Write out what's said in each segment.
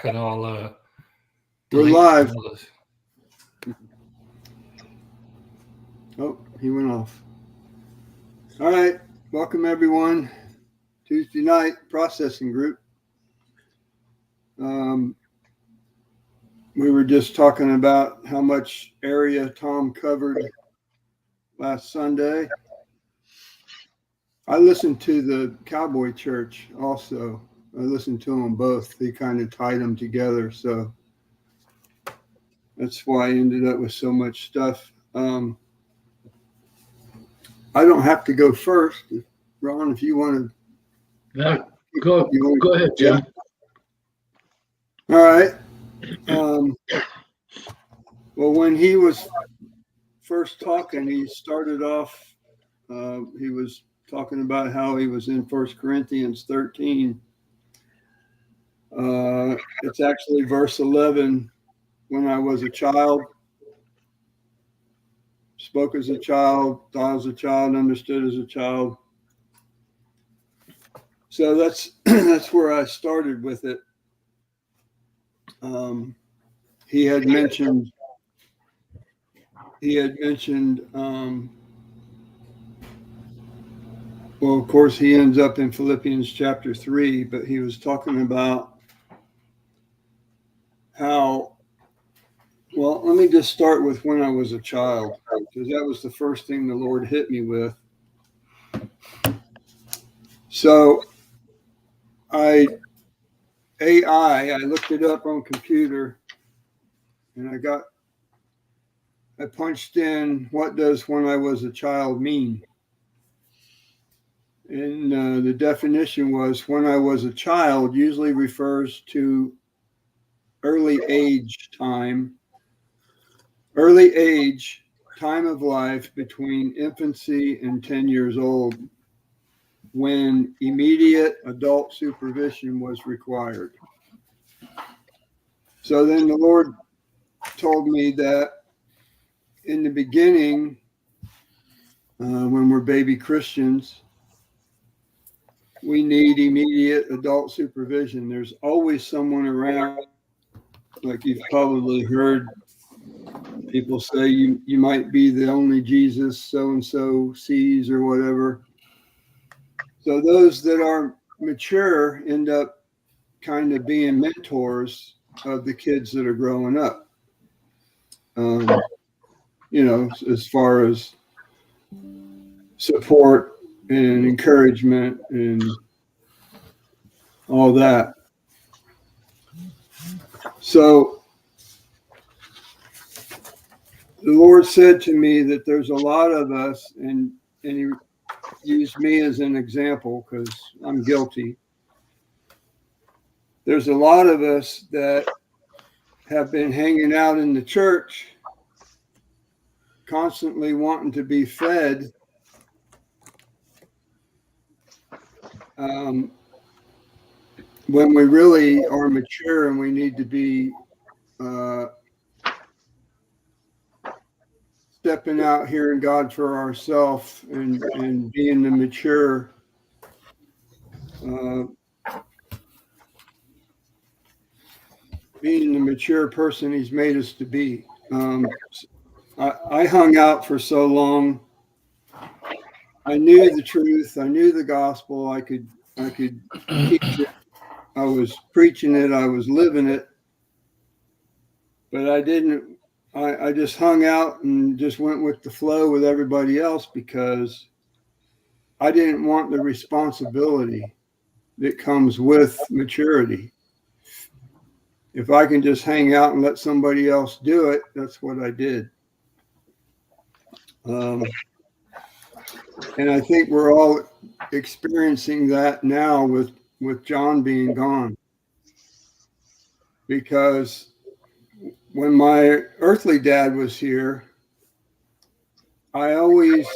back and I'll We're delete live. some others. Oh, he went off. All right. Welcome, everyone. Tuesday night processing group. We were just talking about how much area Tom covered last Sunday. I listened to the Cowboy Church also. I listened to them both. They kind of tied them together. So that's why I ended up with so much stuff. I don't have to go first. Ron, if you want to. Yeah, go ahead, Jim. All right. Well, when he was first talking, he started off, he was talking about how he was in 1 Corinthians 13. It's actually verse 11. When I was a child, spoke as a child, thought as a child, understood as a child. So that's where I started with it. He had mentioned, well, of course, he ends up in Philippians chapter 3, but he was talking about how, well, let me just start with when I was a child, because that was the first thing the Lord hit me with. So I looked it up on computer, and I punched in, what does when I was a child mean? And the definition was, when I was a child usually refers to early age, time of life between infancy and 10 years old, when immediate adult supervision was required. So then the Lord told me that in the beginning, when we're baby Christians, we need immediate adult supervision. There's always someone around. Like you've probably heard people say, you might be the only Jesus so-and-so sees or whatever. So those that are mature end up kind of being mentors of the kids that are growing up. As far as support and encouragement and all that. So the Lord said to me that there's a lot of us, and he used me as an example because I'm guilty. There's a lot of us that have been hanging out in the church, constantly wanting to be fed, when we really are mature and we need to be stepping out, hearing God for ourselves, and being the mature person He's made us to be. I hung out for so long. I knew the truth. I knew the gospel. I could teach it. I was preaching it. I was living it. But I didn't. I just hung out and just went with the flow with everybody else because I didn't want the responsibility that comes with maturity. If I can just hang out and let somebody else do it, that's what I did. And I think we're all experiencing that now with John being gone. Because when my earthly dad was here, I always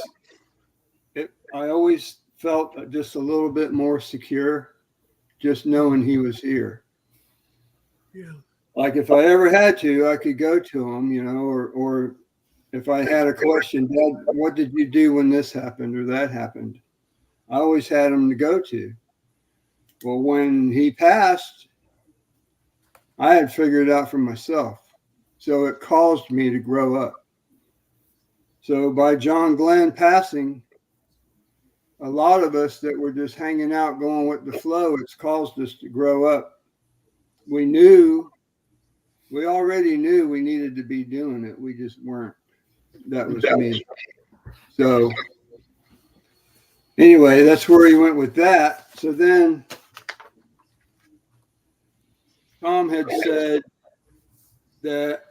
felt just a little bit more secure just knowing he was here. Yeah. Like if I ever had to, I could go to him, or if I had a question, Dad, what did you do when this happened or that happened? I always had him to go to. Well, when he passed, I had figured it out for myself. So it caused me to grow up. So by John Glenn passing, a lot of us that were just hanging out, going with the flow, it's caused us to grow up. We already knew we needed to be doing it. We just weren't. That was me. So anyway, that's where he went with that. So then Tom had said that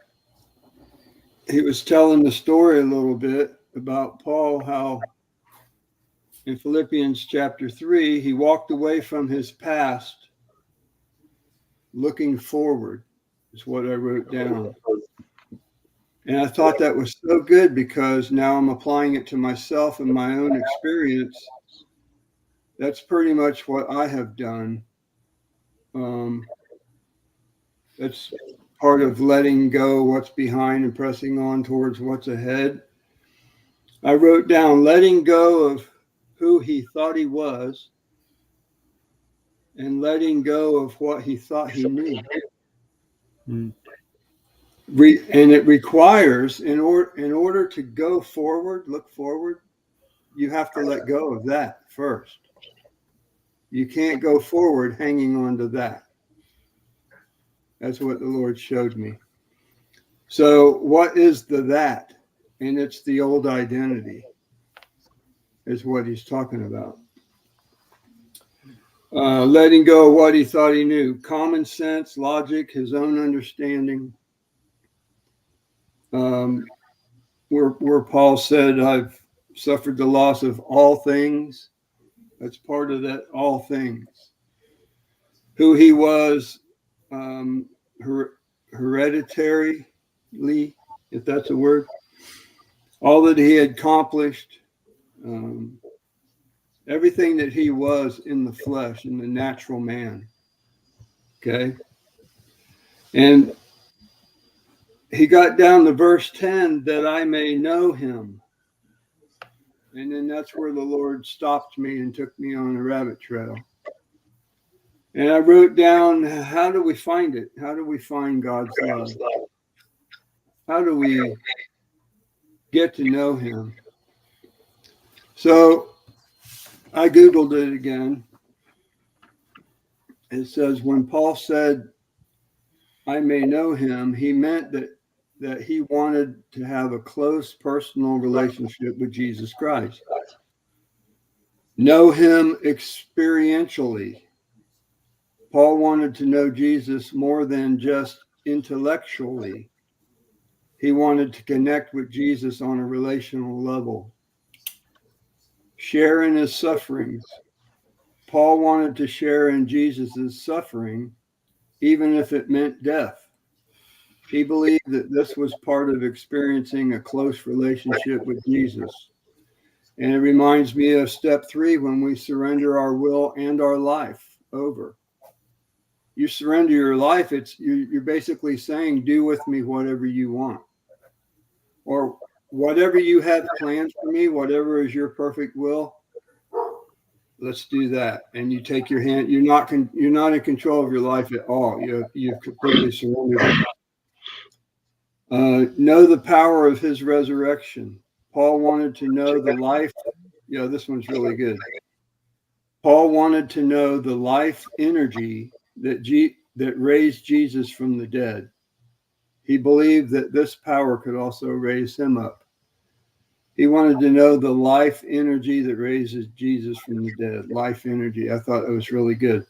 he was telling the story a little bit about Paul, how in Philippians chapter 3, he walked away from his past looking forward, is what I wrote down. And I thought that was so good because now I'm applying it to myself and my own experience. That's pretty much what I have done. That's part of letting go what's behind and pressing on towards what's ahead. I wrote down letting go of who he thought he was and letting go of what he thought he knew. And it requires, in order to go forward, look forward, you have to let go of that first. You can't go forward hanging on to that. That's what the Lord showed me. So what is the that? And it's the old identity, is what he's talking about. Letting go of what he thought he knew. Common sense, logic, his own understanding. Where Paul said, I've suffered the loss of all things. That's part of that, all things. Who he was, hereditarily, if that's a word. All that he had accomplished, everything that he was in the flesh, in the natural man. Okay. And he got down to verse 10, that I may know him. And then that's where the Lord stopped me and took me on a rabbit trail. And I wrote down, how do we find it? How do we find God's love? How do we get to know him? So I Googled it again. It says, when Paul said, I may know him, he meant that he wanted to have a close personal relationship with Jesus Christ. Know him experientially. Paul wanted to know Jesus more than just intellectually. He wanted to connect with Jesus on a relational level. Share in his sufferings. Paul wanted to share in Jesus' suffering, even if it meant death. He believed that this was part of experiencing a close relationship with Jesus. And it reminds me of step 3, when we surrender our will and our life over. You surrender your life, you're basically saying, do with me whatever you want. Or whatever you have planned for me, whatever is your perfect will, let's do that. And you take your hand, you're not in control of your life at all. You've completely surrendered it. Know the power of his resurrection. Paul wanted to know the life. Yeah, this one's really good. Paul wanted to know the life energy that raised Jesus from the dead. He believed that this power could also raise him up. He wanted to know the life energy that raises Jesus from the dead. Life energy. I thought it was really good.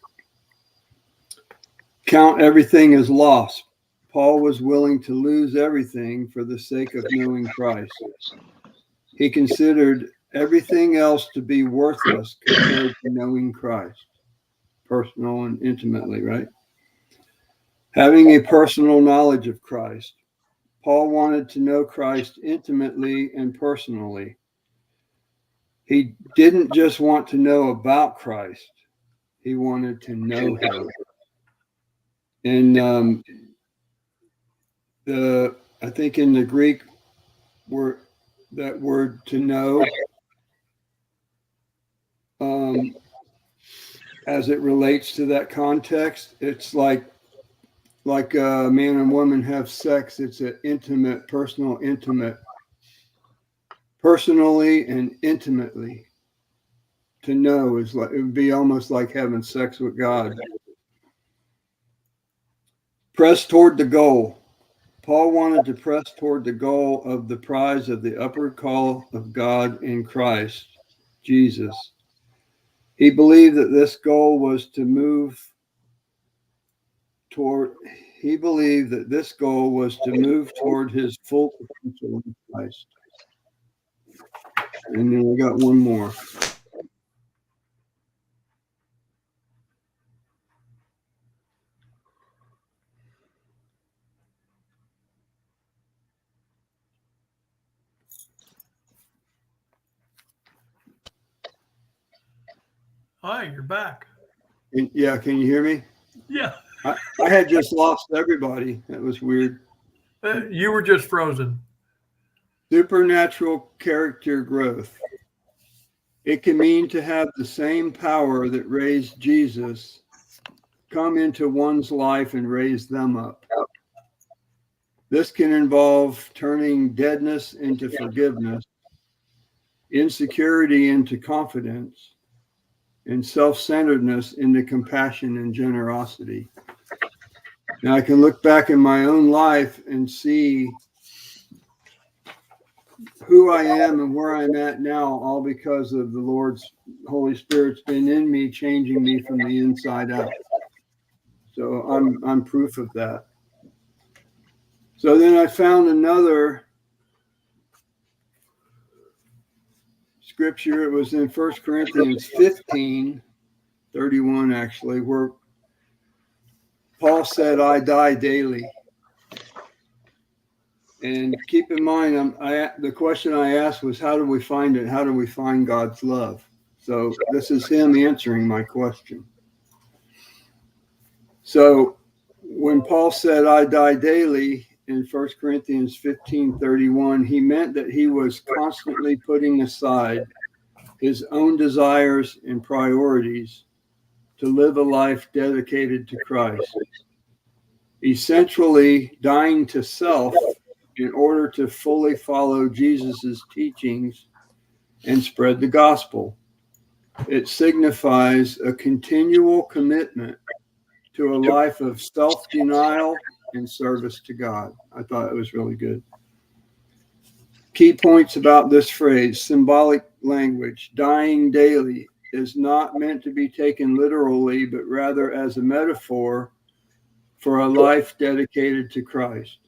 Count everything as loss. Paul was willing to lose everything for the sake of knowing Christ. He considered everything else to be worthless compared to knowing Christ, personal and intimately, right? Having a personal knowledge of Christ. Paul wanted to know Christ intimately and personally. He didn't just want to know about Christ. He wanted to know him. And I think in the Greek, that word to know, as it relates to that context, it's like like a man and woman have sex, it's an intimate, personally and intimately. To know is like, it would be almost like having sex with God. Press toward the goal. Paul wanted to press toward the goal of the prize of the upward call of God in Christ Jesus. He believed that this goal was to move toward his full potential in Christ. And then we got one more. Hi, you're back. Yeah, can you hear me? Yeah. I had just lost everybody. That was weird. You were just frozen. Supernatural character growth. It can mean to have the same power that raised Jesus come into one's life and raise them up. This can involve turning deadness into forgiveness, insecurity into confidence, and self-centeredness into compassion and generosity. Now I can look back in my own life and see who I am and where I'm at now, all because of the Lord's Holy Spirit's been in me, changing me from the inside out. So I'm proof of that. So then I found another scripture. It was in 1 Corinthians 15:31, actually, where Paul said, I die daily. And keep in mind, the question I asked was, how do we find it? How do we find God's love? So this is him answering my question. So when Paul said, I die daily in 1 Corinthians 15:31, he meant that he was constantly putting aside his own desires and priorities to live a life dedicated to Christ, essentially dying to self in order to fully follow Jesus's teachings and spread the gospel. It signifies a continual commitment to a life of self-denial and service to God. I thought it was really good. Key points about this phrase: symbolic language. Dying daily is not meant to be taken literally, but rather as a metaphor for a life dedicated to Christ,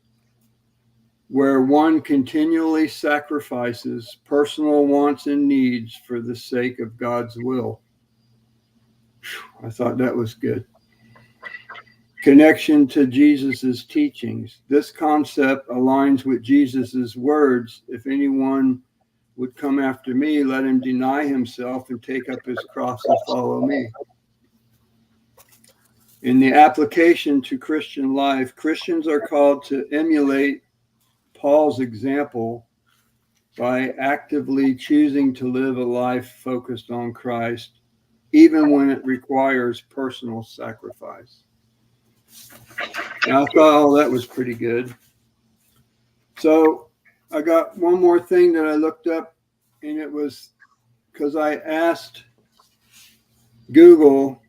where one continually sacrifices personal wants and needs for the sake of God's will. I thought that was good. Connection to Jesus's teachings. This concept aligns with Jesus's words, if anyone would come after me, let him deny himself and take up his cross and follow me. In the application to Christian life, Christians are called to emulate Paul's example by actively choosing to live a life focused on Christ, even when it requires personal sacrifice. And I thought, oh, that was pretty good. So I got one more thing that I looked up, and it was because I asked Google,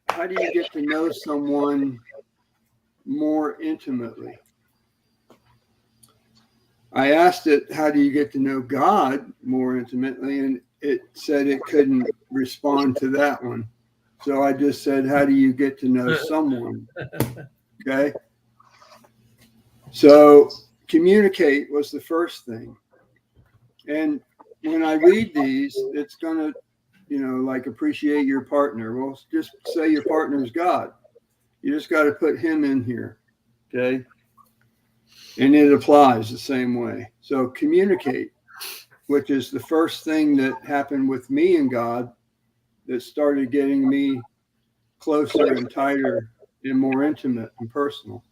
how do you get to know someone more intimately? I asked it, how do you get to know God more intimately? And it said it couldn't respond to that one. So I just said, how do you get to know someone? Okay. So communicate was the first thing. And when I read these, it's going to, like appreciate your partner. Well, just say your partner is God. You just got to put him in here. Okay. And it applies the same way. So communicate, which is the first thing that happened with me and God that started getting me closer and tighter and more intimate and personal.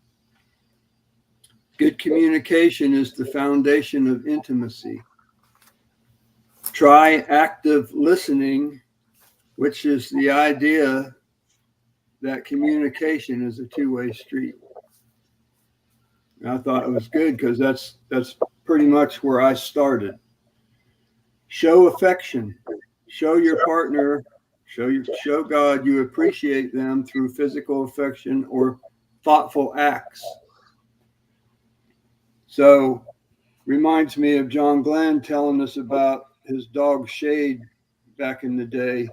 Good communication is the foundation of intimacy. Try active listening, which is the idea that communication is a two-way street. And I thought it was good because that's pretty much where I started. Show affection, show your partner, show God you appreciate them through physical affection or thoughtful acts. So reminds me of John Glenn telling us about his dog Shade back in the day.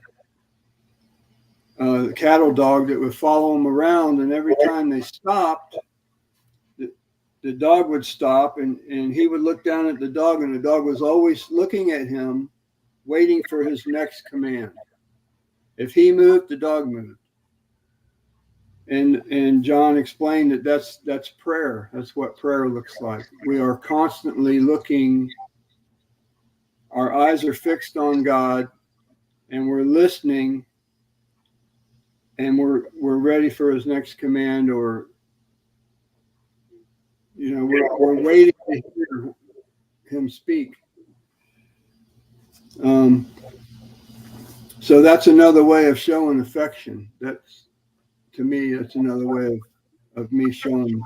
The cattle dog that would follow him around, and every time they stopped, the dog would stop, and he would look down at the dog, and the dog was always looking at him, waiting for his next command. If he moved, the dog moved. And John explained that that's prayer. That's what prayer looks like. We are constantly looking, our eyes are fixed on God, and we're listening, and we're ready for his next command, or we're waiting to hear him speak. So that's another way of showing affection. That's, to me, that's another way of me showing.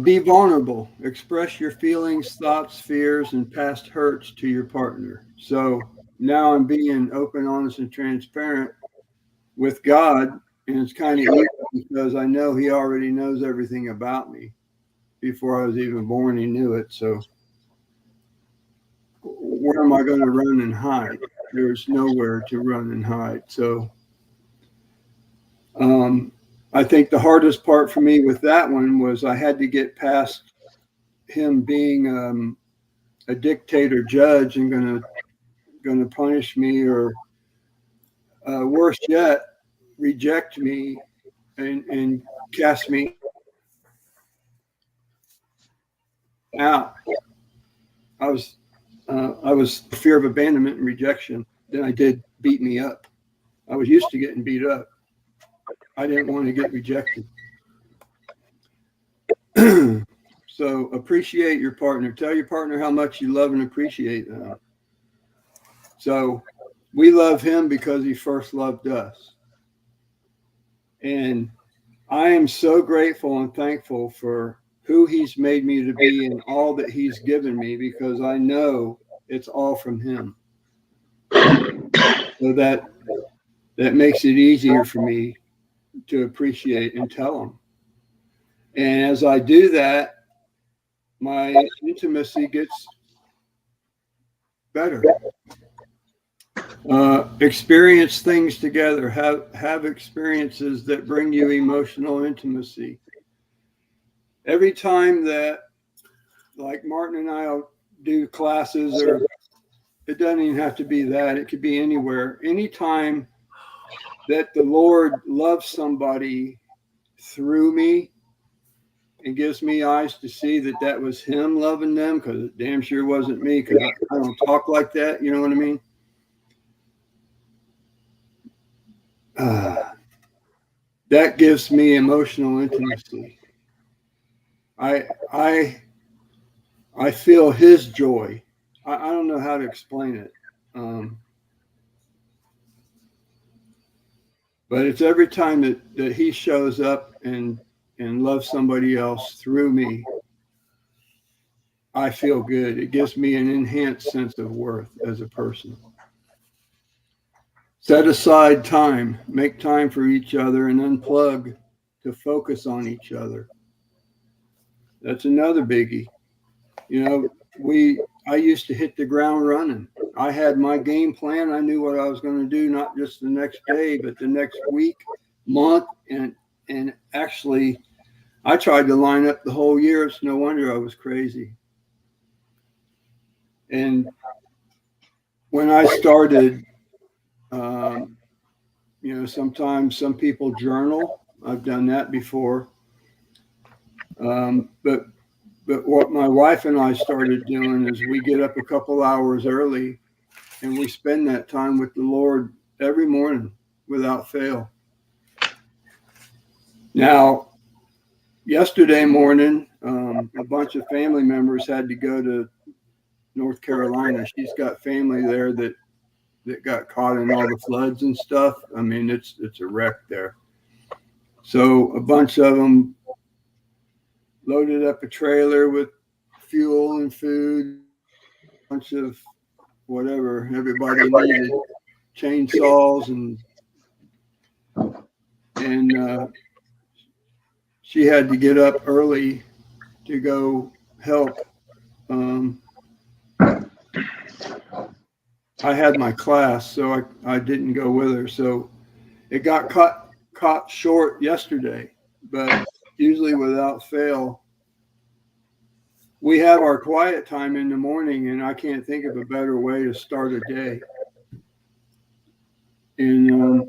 Be vulnerable. Express your feelings, thoughts, fears, and past hurts to your partner. So now I'm being open, honest, and transparent with God, and it's kind of easy because I know he already knows everything about me. Before I was even born, he knew it. So where am I going to run and hide? There's nowhere to run and hide. So I think the hardest part for me with that one was I had to get past him being a dictator judge and going to punish me, or worse yet, reject me and cast me out. I was fear of abandonment and rejection. Then I did beat me up. I was used to getting beat up. I didn't want to get rejected. So appreciate your partner. Tell your partner how much you love and appreciate them. So we love him because he first loved us. And I am so grateful and thankful for who he's made me to be and all that he's given me, because I know it's all from him. So that makes it easier for me to appreciate and tell him. And as I do that, my intimacy gets better. Experience things together, have experiences that bring you emotional intimacy. Every time that, like Martin and I'll do classes, or it doesn't even have to be that, it could be anywhere. Anytime that the Lord loves somebody through me and gives me eyes to see that was him loving them, because it damn sure wasn't me, because I don't talk like that, you know what I mean? That gives me emotional intimacy. I feel his joy. I don't know how to explain it. But it's every time that he shows up and loves somebody else through me, I feel good. It gives me an enhanced sense of worth as a person. Set aside time, make time for each other, and unplug to focus on each other. That's another biggie. You know, I used to hit the ground running. I had my game plan. I knew what I was going to do, not just the next day, but the next week, month, and actually, I tried to line up the whole year. It's no wonder I was crazy. And when I started, sometimes some people journal. I've done that before. But what my wife and I started doing is we get up a couple hours early and we spend that time with the Lord every morning without fail. Now, yesterday morning, a bunch of family members had to go to North Carolina. She's got family there that that got caught in all the floods and stuff. I mean, it's a wreck there. So a bunch of them loaded up a trailer with fuel and food, a bunch of whatever everybody needed, chainsaws and she had to get up early to go help. I had my class, so I didn't go with her. So it got caught short yesterday, but usually without fail, we have our quiet time in the morning, and I can't think of a better way to start a day. And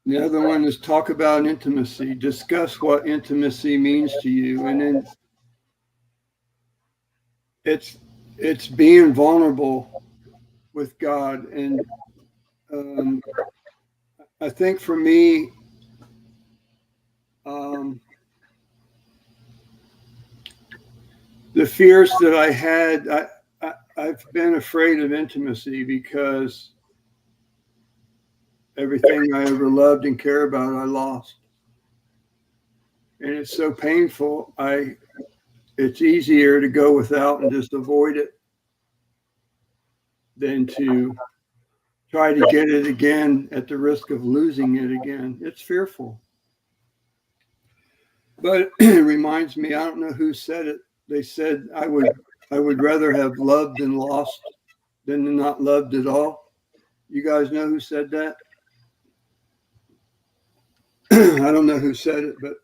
the other one is talk about intimacy. Discuss what intimacy means to you, and then it's being vulnerable with God. And I think for me, the fears that I had, I've been afraid of intimacy because everything I ever loved and care about, I lost. And it's so painful. It's easier to go without and just avoid it than to try to get it again at the risk of losing it again. It's fearful. But it reminds me, I don't know who said it. They said I would rather have loved and lost than not loved at all. You guys know who said that? I don't know who said it, but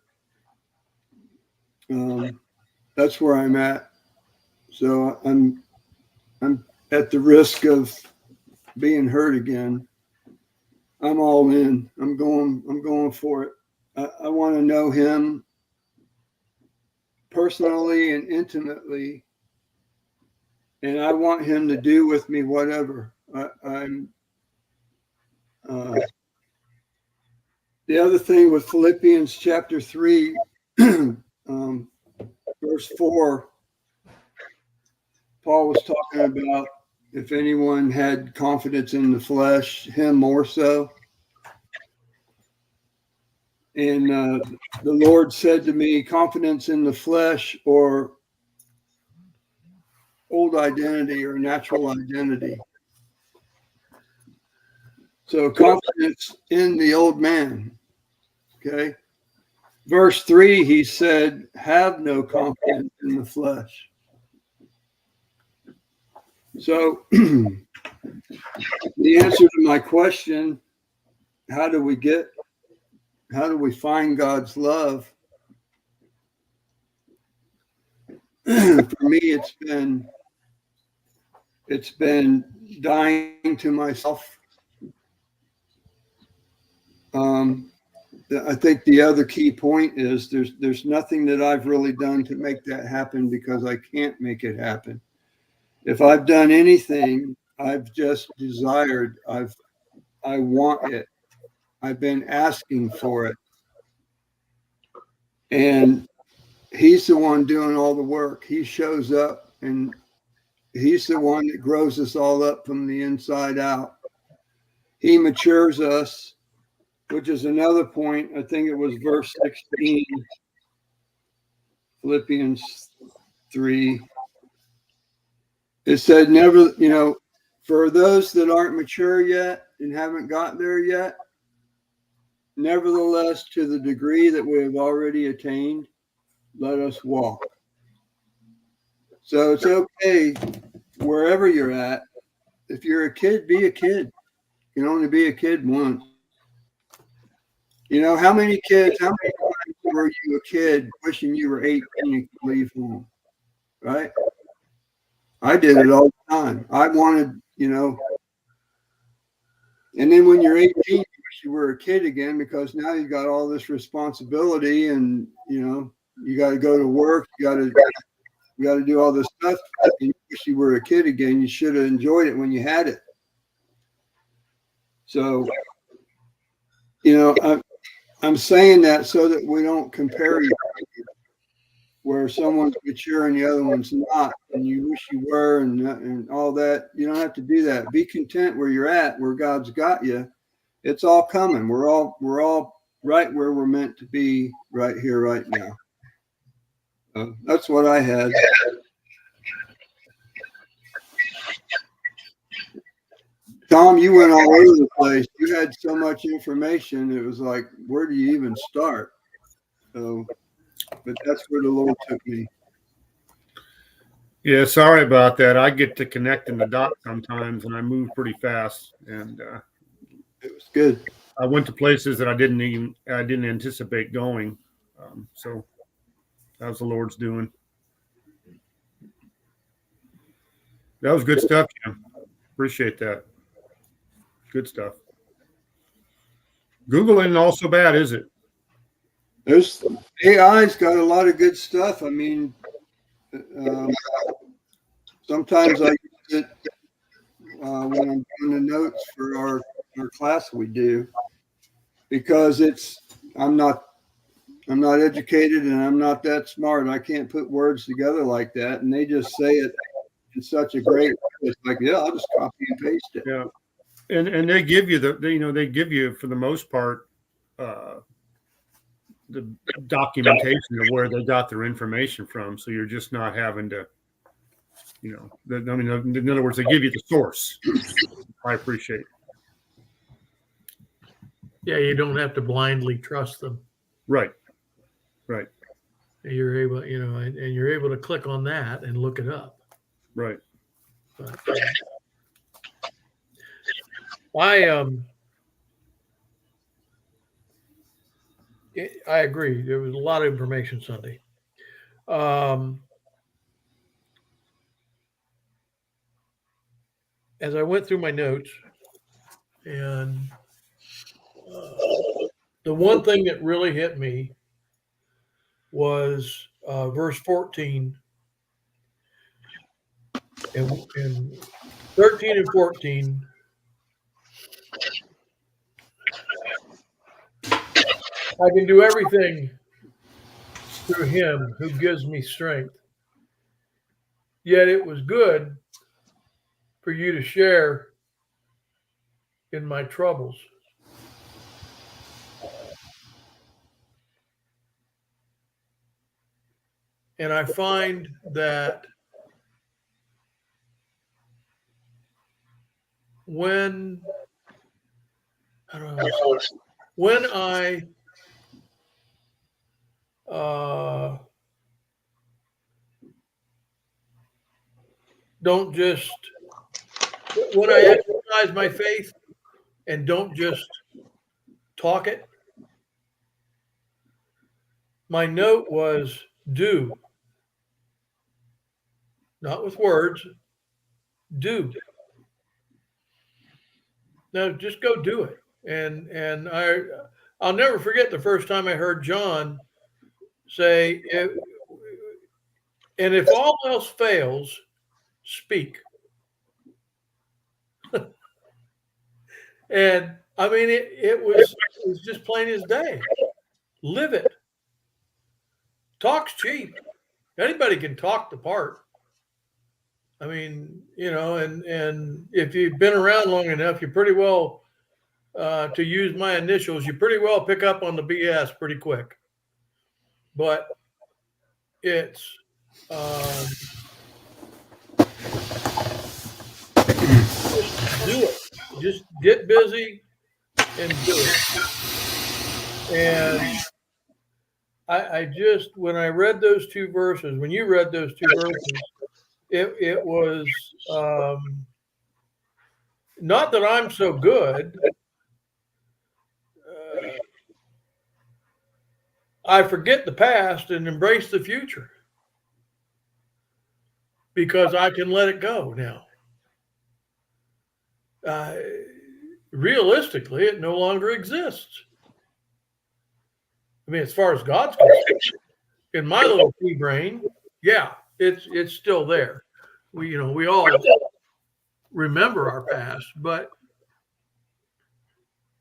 that's where I'm at. So I'm at the risk of being hurt again. I'm all in. I'm going for it. I want to know him personally and intimately, and I want him to do with me whatever. The other thing with Philippians chapter 3, verse 4, Paul was talking about if anyone had confidence in the flesh, him more so. And the Lord said to me, confidence in the flesh or old identity or natural identity. So confidence in the old man. Okay. Verse 3, he said, have no confidence in the flesh. So the answer to my question, how do we find God's love? For me, it's been dying to myself. I think the other key point is there's nothing that I've really done to make that happen because I can't make it happen. If I've done anything, I've just desired. I want it. I've been asking for it. And he's the one doing all the work. He shows up and he's the one that grows us all up from the inside out. He matures us, which is another point. I think it was verse 16, Philippians 3. It said, never, for those that aren't mature yet and haven't got there yet, nevertheless, to the degree that we have already attained, let us walk. So it's okay wherever you're at. If you're a kid, be a kid. You can only be a kid once. How many times were you a kid wishing you were 18 and could leave home? Right? I did it all the time. I wanted, and then when you're 18, you wish you were a kid again because now you got all this responsibility and, you got to go to work. You got to do all this stuff. And you wish you were a kid again. You should have enjoyed it when you had it. So, I'm saying that so that we don't compare each other. where someone's mature and the other one's not, and you wish you were, and all that. You don't have to do that. Be content where you're at, where God's got you. It's all coming. We're all right where we're meant to be, right here, right now. That's what I had. Tom, you went all over the place. You had so much information. It was like, where do you even start? So, but that's where the Lord took me. Yeah, sorry about that. I get to connecting the dots sometimes, and I move pretty fast. And It was good. I went to places that I didn't anticipate going. So that was the Lord's doing. That was good stuff, Jim. Appreciate that. Good stuff. Google ain't all so bad, is it? There's AI's got a lot of good stuff. I mean, sometimes I use it when I'm doing the notes for our class we do, because I'm not educated and I'm not that smart. I can't put words together like that, and they just say it in such a great way. It's like, yeah, I'll just copy and paste it. Yeah, and they give you they give you, for the most part, the documentation of where they got their information from, so you're just not having to, in other words, they give you the source. I appreciate. Yeah, you don't have to blindly trust them. Right. You're able, and you're able to click on that and look it up. Right. But, I agree. There was a lot of information Sunday. As I went through my notes, and the one thing that really hit me was verse 14 and 13 and 14. I can do everything through him who gives me strength. Yet it was good for you to share in my troubles. And I find that when I don't just, when I exercise my faith and don't just talk it, my note was do. Not with words, do. No, just go do it. And I'll never forget the first time I heard John say, and if all else fails, speak. And I mean, it was just plain as day. Live it. Talk's cheap. Anybody can talk the part. I mean, and if you've been around long enough, you pretty well, to use my initials, you pretty well pick up on the BS pretty quick. But it's just do it. Just get busy and do it. And I just, when I read those two verses, when you read those two verses, it was not that I'm so good. I forget the past and embrace the future because I can let it go now. Realistically, it no longer exists. I mean, as far as God's concerned, in my little pea brain, yeah, it's still there. We all remember our past, but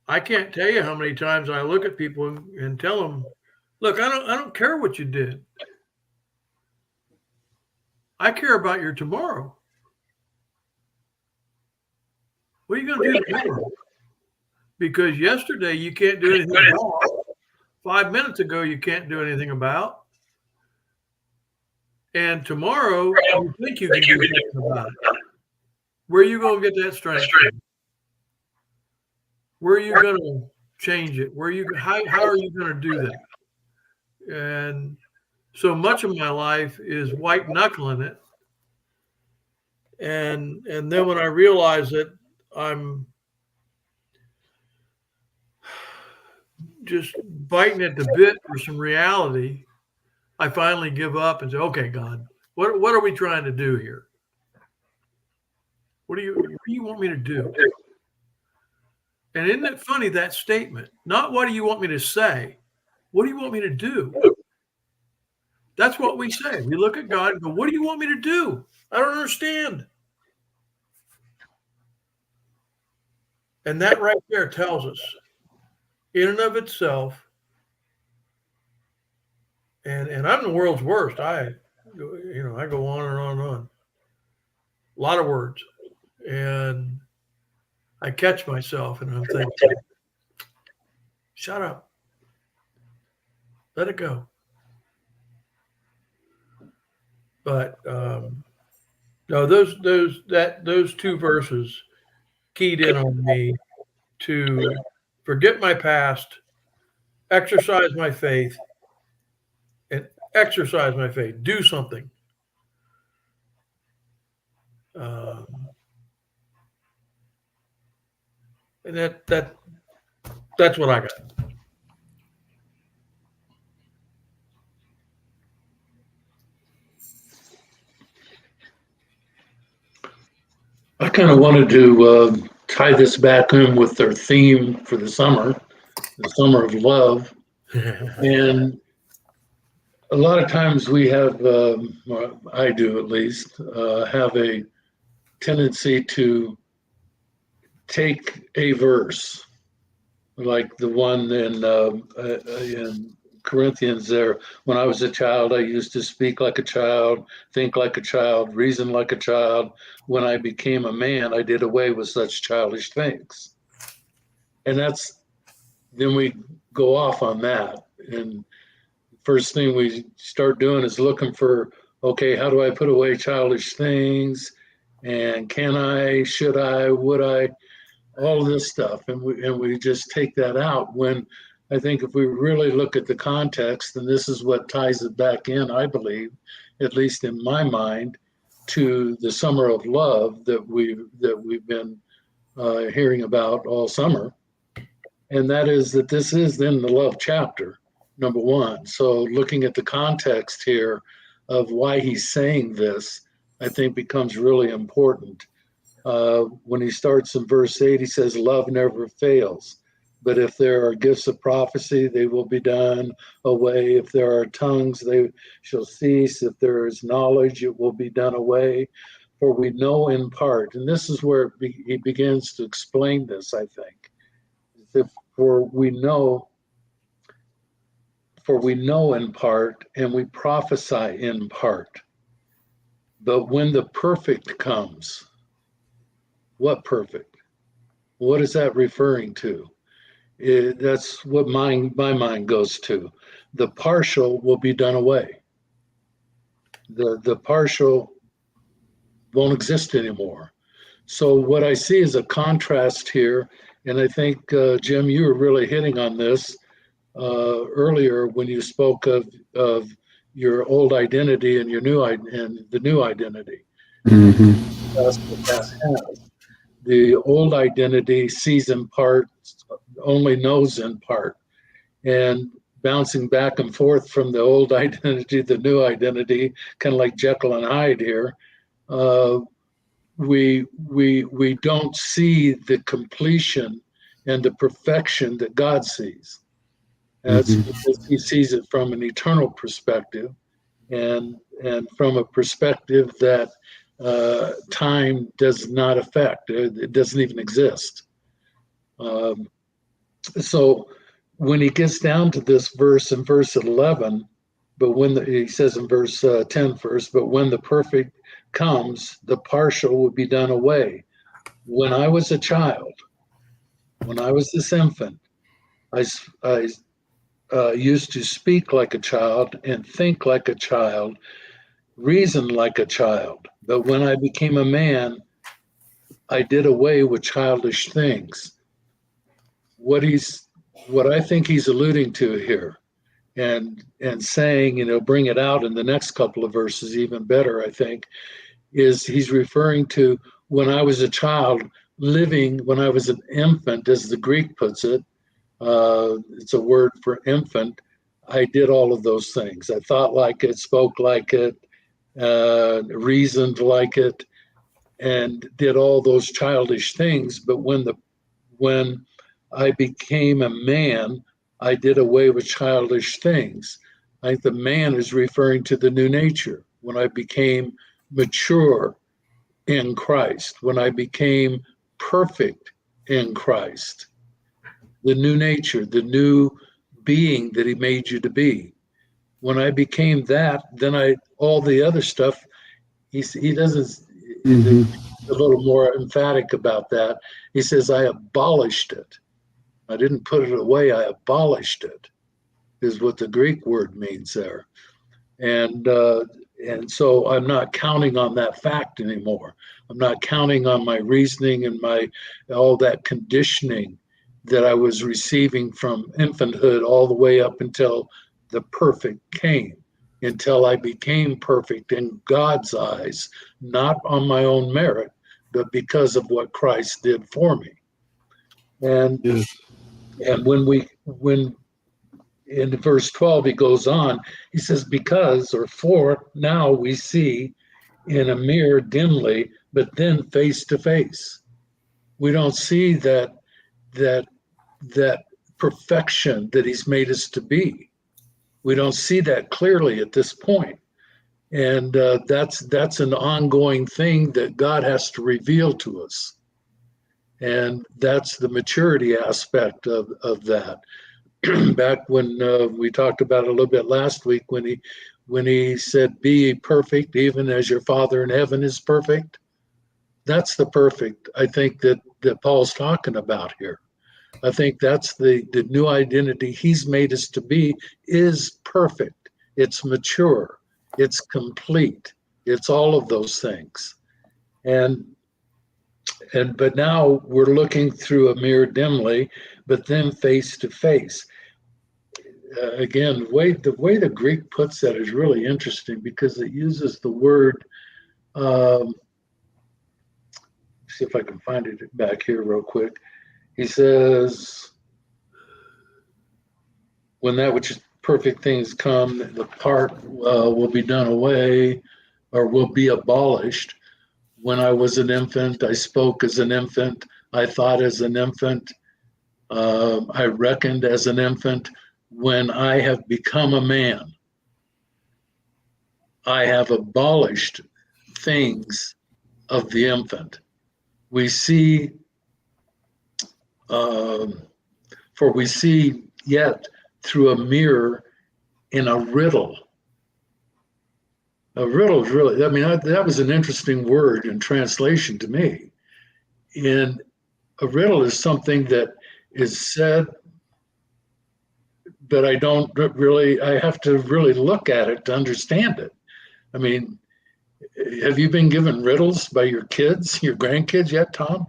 I can't tell you how many times I look at people and tell them, look, I don't care what you did. I care about your tomorrow. What are you going to do tomorrow? Because yesterday you can't do anything about. 5 minutes ago you can't do anything about. And tomorrow you think you can do something about it. Where are you going to get that strength from? Where are you going to change it? How are you going to do that? And so much of my life is white knuckling it. And then when I realize that I'm just biting at the bit for some reality, I finally give up and say, okay, God, what are we trying to do here? What do you want me to do? And isn't it funny, that statement? Not what do you want me to say? What do you want me to do? That's what we say. We look at God and go, what do you want me to do? I don't understand. And that right there tells us, in and of itself, and I'm the world's worst. I go on and on and on. A lot of words. And I catch myself and I'm thinking, shut up. Let it go. But no, those two verses keyed in on me to forget my past, exercise my faith, and exercise my faith. Do something. And that's what I got. I kind of wanted to tie this back in with their theme for the summer of love. And a lot of times we have, or I do at least, have a tendency to take a verse, like the one in Corinthians there. When I was a child, I used to speak like a child, think like a child, reason like a child. When I became a man, I did away with such childish things. And then we go off on that. And first thing we start doing is looking for, okay, how do I put away childish things? And can I, should I, would I, all this stuff. And we just take that out, when I think if we really look at the context, and this is what ties it back in, I believe, at least in my mind, to the summer of love that we've been hearing about all summer. And that is that this is then the love chapter, number one. So looking at the context here of why he's saying this, I think becomes really important. When he starts in verse 8, he says, love never fails. But if there are gifts of prophecy, they will be done away. If there are tongues, they shall cease. If there is knowledge, it will be done away. For we know in part. And this is where he begins to explain this, I think. For we know in part, and we prophesy in part. But when the perfect comes, what perfect? What is that referring to? That's what my mind goes to. The partial will be done away. The partial won't exist anymore. So what I see is a contrast here, and I think Jim, you were really hitting on this earlier when you spoke of your old identity and your new and the new identity. Mm-hmm. That's what that has. The old identity sees in part, only knows in part, and bouncing back and forth from the old identity, the new identity, kind of like Jekyll and Hyde here. We don't see the completion and the perfection that God sees. That's because he sees it from an eternal perspective, and from a perspective that time does not affect. It doesn't even exist. So when he gets down to this verse in verse 11, but he says in verse 10 first, but when the perfect comes, the partial will be done away. When I was a child, when I was this infant, I used to speak like a child and think like a child, reason like a child. But when I became a man, I did away with childish things. What I think he's alluding to here, and saying, bring it out in the next couple of verses even better, I think, is he's referring to when I was a child, living, when I was an infant, as the Greek puts it. It's a word for infant. I did all of those things. I thought like it, spoke like it, reasoned like it, and did all those childish things. But when I became a man, I did away with childish things. I think the man is referring to the new nature. When I became mature in Christ, when I became perfect in Christ, the new nature, the new being that he made you to be. When I became that, then all the other stuff, he doesn't, Mhm. a little more emphatic about that. He says, I abolished it. I didn't put it away, I abolished it, is what the Greek word means there. And so I'm not counting on that fact anymore. I'm not counting on my reasoning and all that conditioning that I was receiving from infanthood all the way up until the perfect came, until I became perfect in God's eyes, not on my own merit, but because of what Christ did for me. And Yes. and when in verse 12 he goes on, he says, because, or for, now we see in a mirror dimly, but then face to face. We don't see that perfection that he's made us to be. We don't see that clearly at this point. And that's an ongoing thing that God has to reveal to us. And that's the maturity aspect of that. Back when we talked about it a little bit last week, when he said, be perfect even as your Father in heaven is perfect. That's the perfect, I think, that Paul's talking about here. I think that's the new identity he's made us to be, is perfect. It's mature. It's complete. It's all of those things. But now we're looking through a mirror dimly, but then face to face. Again, the way the Greek puts that is really interesting, because it uses the word. See if I can find it back here real quick. He says, when that which is perfect things come, the part will be done away, or will be abolished. When I was an infant, I spoke as an infant. I thought as an infant. I reckoned as an infant. When I have become a man, I have abolished things of the infant. We see, for we see yet through a mirror in a riddle. A riddle is really, I mean, that was an interesting word in translation to me. And a riddle is something that is said, but I have to really look at it to understand it. I mean, have you been given riddles by your kids, your grandkids yet, Tom?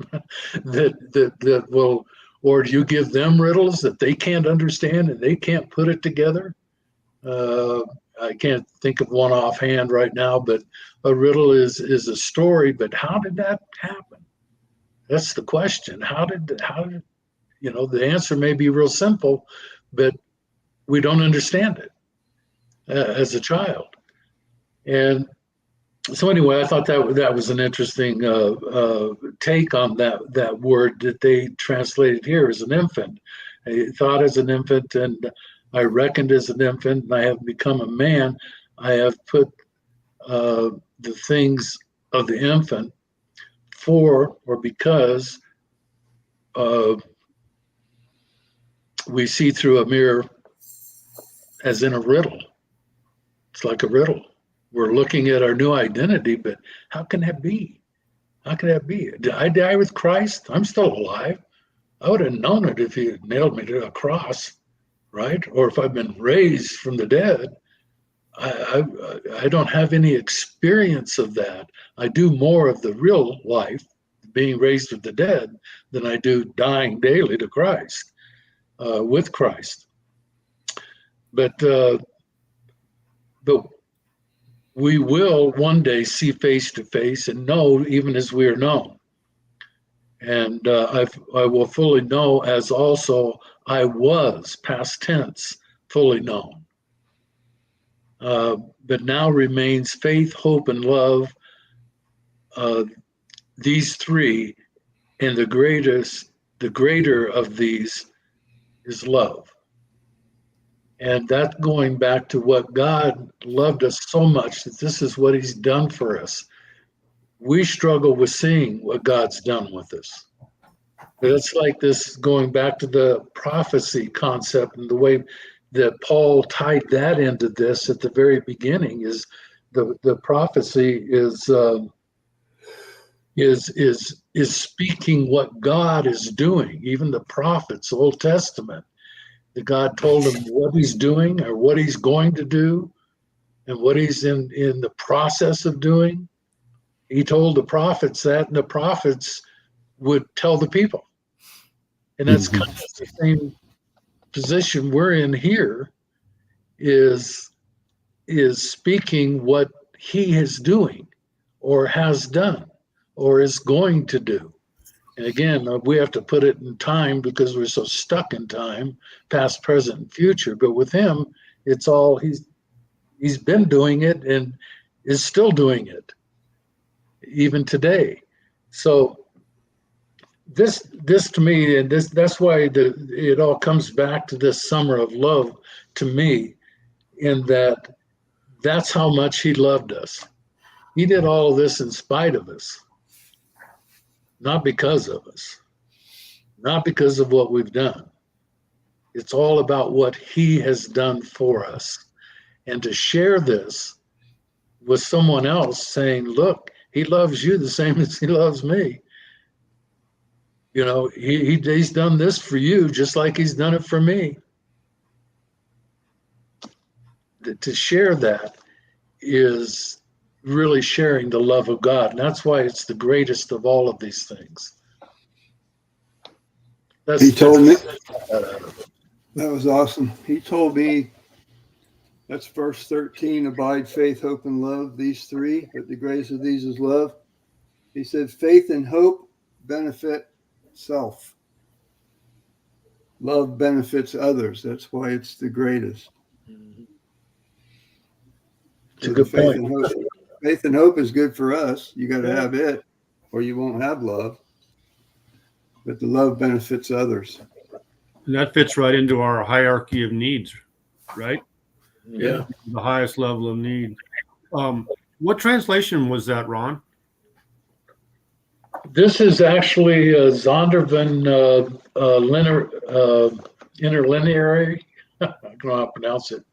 that will, or do you give them riddles that they can't understand and they can't put it together? I can't think of one offhand right now, but a riddle is a story. But how did that happen? That's the question. How did the answer may be real simple, but we don't understand it as a child. And so anyway, I thought that was an interesting take on that word that they translated here as an infant. I thought as an infant, and I reckoned as an infant, and I have become a man. I have put the things of the infant for, or because we see through a mirror as in a riddle. It's like a riddle. We're looking at our new identity, but how can that be? How can that be? Did I die with Christ? I'm still alive. I would have known it if he had nailed me to a cross, right? Or if I've been raised from the dead. I don't have any experience of that. I do more of the real life, being raised with the dead, than I do dying daily to Christ, with Christ. But we will one day see face to face and know even as we are known. And I will fully know as also I was, past tense, fully known. But now remains faith, hope, and love. These three, and the greater of these is love. And that going back to what God loved us so much that this is what he's done for us. We struggle with seeing what God's done with us. But it's like this going back to the prophecy concept and the way that Paul tied that into this at the very beginning is the prophecy is speaking what God is doing. Even the prophets, Old Testament, that God told him what he's doing or what he's going to do and what he's in the process of doing. He told the prophets that, and the prophets would tell the people. And that's kind of the same position we're in here, is speaking what he is doing or has done or is going to do. And again, we have to put it in time because we're so stuck in time, past, present, and future. But with him, it's all he's been doing it and is still doing it, even today. So this to me, and that's why it all comes back to this summer of love to me, in that that's how much he loved us. He did all of this in spite of us, not because of us, not because of what we've done. It's all about what he has done for us. And to share this with someone else saying, look, he loves you the same as he loves me. You know, he's done this for you just like he's done it for me. To share that is really sharing the love of God. And that's why it's the greatest of all of these things. He told me, that was awesome. He told me, that's verse 13, abide, faith, hope, and love, these three, but the greatest of these is love. He said, faith and hope benefit self. Love benefits others. That's why it's the greatest. It's a good point. Faith and hope is good for us. You got to have it, or you won't have love. But the love benefits others. And that fits right into our hierarchy of needs, right? Yeah. The highest level of need. What translation was that, Ron? This is actually Zondervan interlineary. I don't know how to pronounce it,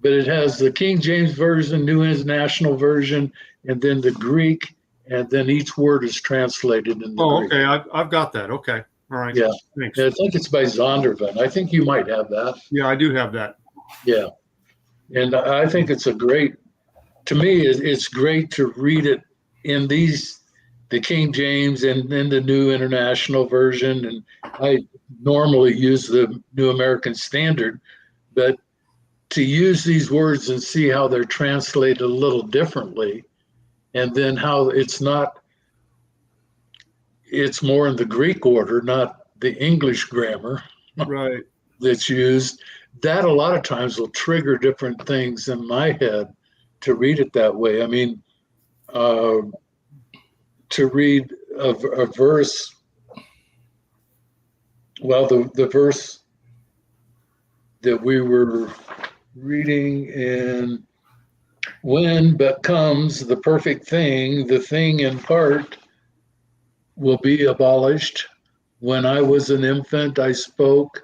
but it has the King James Version, New International Version, and then the Greek, and then each word is translated in the Greek. Okay. I've got that. Okay. All right. Yeah. Thanks. Yeah, I think it's by Zondervan. I think you might have that. Yeah, I do have that. Yeah. And I think it's to me, it's great to read it in the King James and then the New International Version. And I normally use the New American Standard, but to use these words and see how they're translated a little differently, and then how it's more in the Greek order, not the English grammar Right. that's used. That a lot of times will trigger different things in my head to read it that way. I mean, to read a verse, well, the verse that we were reading in, when but comes the perfect thing, the thing in part will be abolished. When I was an infant, I spoke,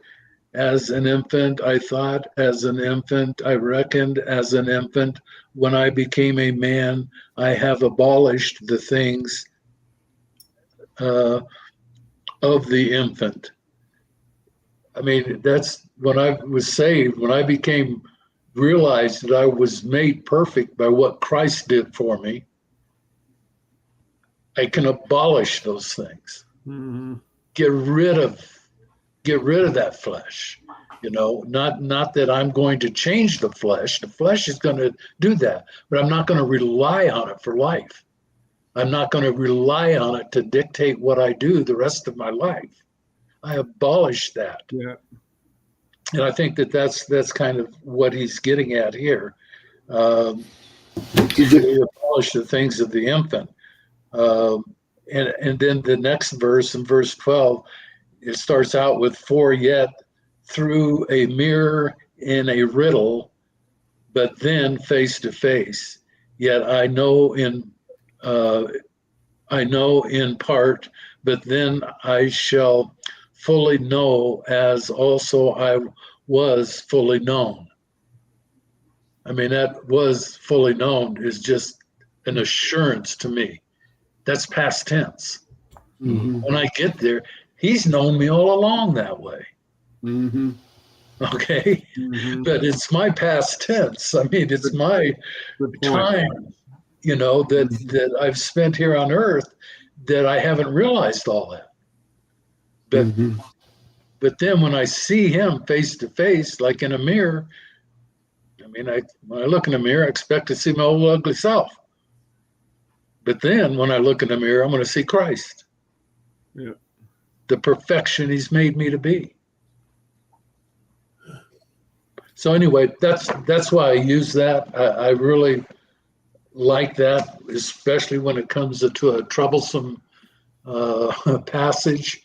as an infant. I thought as an infant. I reckoned as an infant. When I became a man, I have abolished the things of the infant. I mean, that's when I was saved, when I realized that I was made perfect by what Christ did for me. I can abolish those things. Mm-hmm. Get rid of that flesh. Not that I'm going to change the flesh. The flesh is going to do that, but I'm not going to rely on it for life. I'm not going to rely on it to dictate what I do the rest of my life. I abolish that. Yeah. And I think that's kind of what he's getting at here. We abolish the things of the infant. And then the next verse, in verse 12, it starts out with, for yet through a mirror in a riddle, but then face to face. Yet I know in part, but then I shall fully know as also I was fully known. I mean, that was fully known is just an assurance to me. That's past tense. Mm-hmm. When I get there, he's known me all along that way. Mm-hmm. Okay. Mm-hmm. But it's my past tense. I mean, it's my time, that I've spent here on earth that I haven't realized all that. But Mm-hmm. but then when I see him face to face, like in a mirror, I mean, when I look in the mirror, I expect to see my old ugly self. But then when I look in the mirror, I'm going to see Christ. Yeah. The perfection he's made me to be. So anyway, that's why I use that. I really like that, especially when it comes to a troublesome passage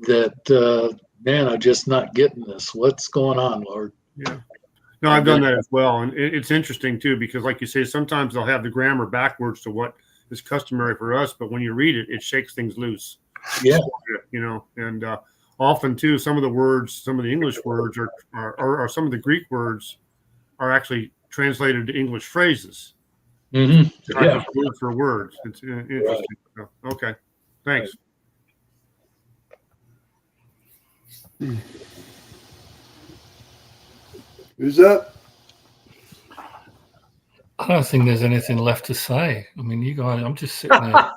that, man, I'm just not getting this. What's going on, Lord? Yeah. No, I've done that as well. And it's interesting, too, because like you say, sometimes they'll have the grammar backwards to what is customary for us. But when you read it, it shakes things loose. Yeah. And often, too, some of the words, some of the English words or some of the Greek words are actually translated to English phrases. Mm-hmm. Not just word for words. It's interesting. Right. Okay. Thanks. Right. Who's up? I don't think there's anything left to say. I mean, you guys, I'm just sitting there.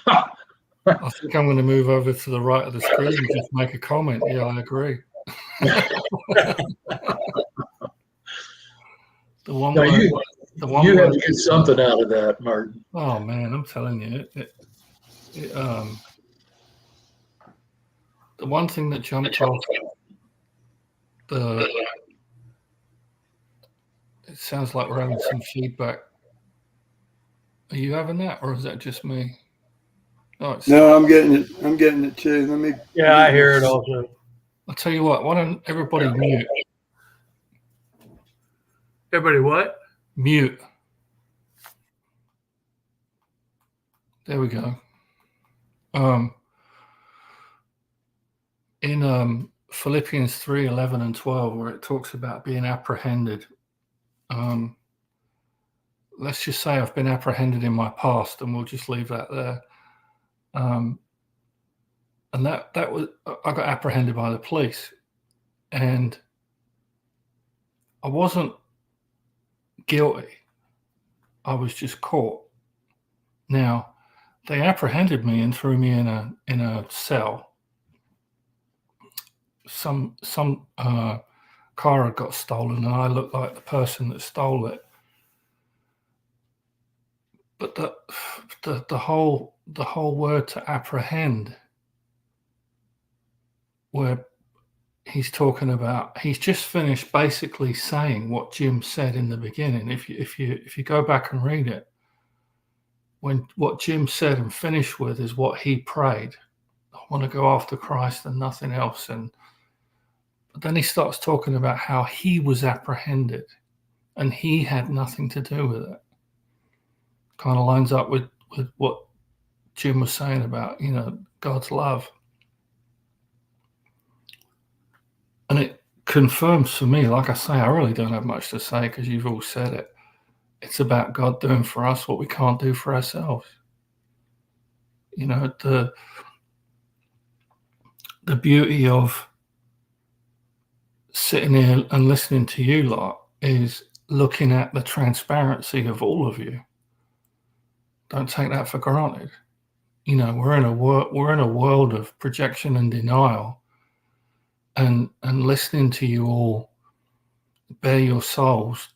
I think I'm going to move over to the right of the screen and just make a comment. Yeah, I agree. You have to get something out of that, Martin. Oh man, I'm telling you, the one thing that jumped off it sounds like we're having some feedback. Are you having that, or is that just me? Oh, no, I'm getting it. I'm getting it too. Let me. Yeah, I hear it also. I'll tell you what. Why don't everybody mute? Everybody what? Mute. There we go. In Philippians 3:11 and 12, where it talks about being apprehended. Let's just say I've been apprehended in my past, and we'll just leave that there. And that was, I got apprehended by the police, and I wasn't guilty. I was just caught. Now, they apprehended me and threw me in a cell. Some car had got stolen, and I looked like the person that stole it. But the whole word to apprehend, where he's talking about, he's just finished basically saying what Jim said in the beginning. If you go back and read it, when what Jim said and finished with is what he prayed. I want to go after Christ and nothing else. But then he starts talking about how he was apprehended and he had nothing to do with it. Kind of lines up with what Jim was saying about, God's love. And it confirms for me, like I say, I really don't have much to say because you've all said it. It's about God doing for us what we can't do for ourselves. You know, the beauty of sitting here and listening to you lot is looking at the transparency of all of you. Don't take that for granted. You know, we're in a world of projection and denial, and listening to you all bare your souls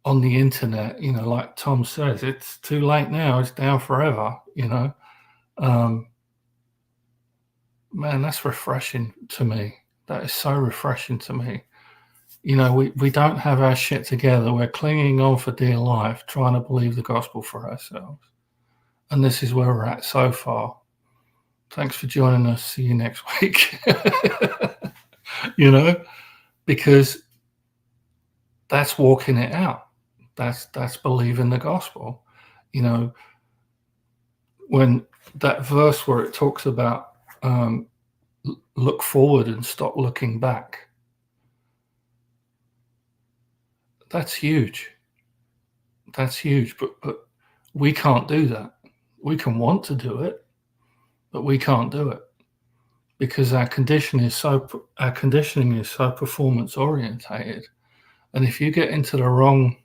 on the internet. You know, like Tom says, it's too late now. It's down forever. You know, man, that's refreshing to me. That is so refreshing to me. You know, we don't have our shit together. We're clinging on for dear life, trying to believe the gospel for ourselves. And this is where we're at so far. Thanks for joining us. See you next week. You know, because that's walking it out. That's believing the gospel. You know, when that verse where it talks about look forward and stop looking back, that's huge. That's huge. But we can't do that. We can want to do it, but we can't do it because our conditioning is so performance orientated. And if you get into the wrong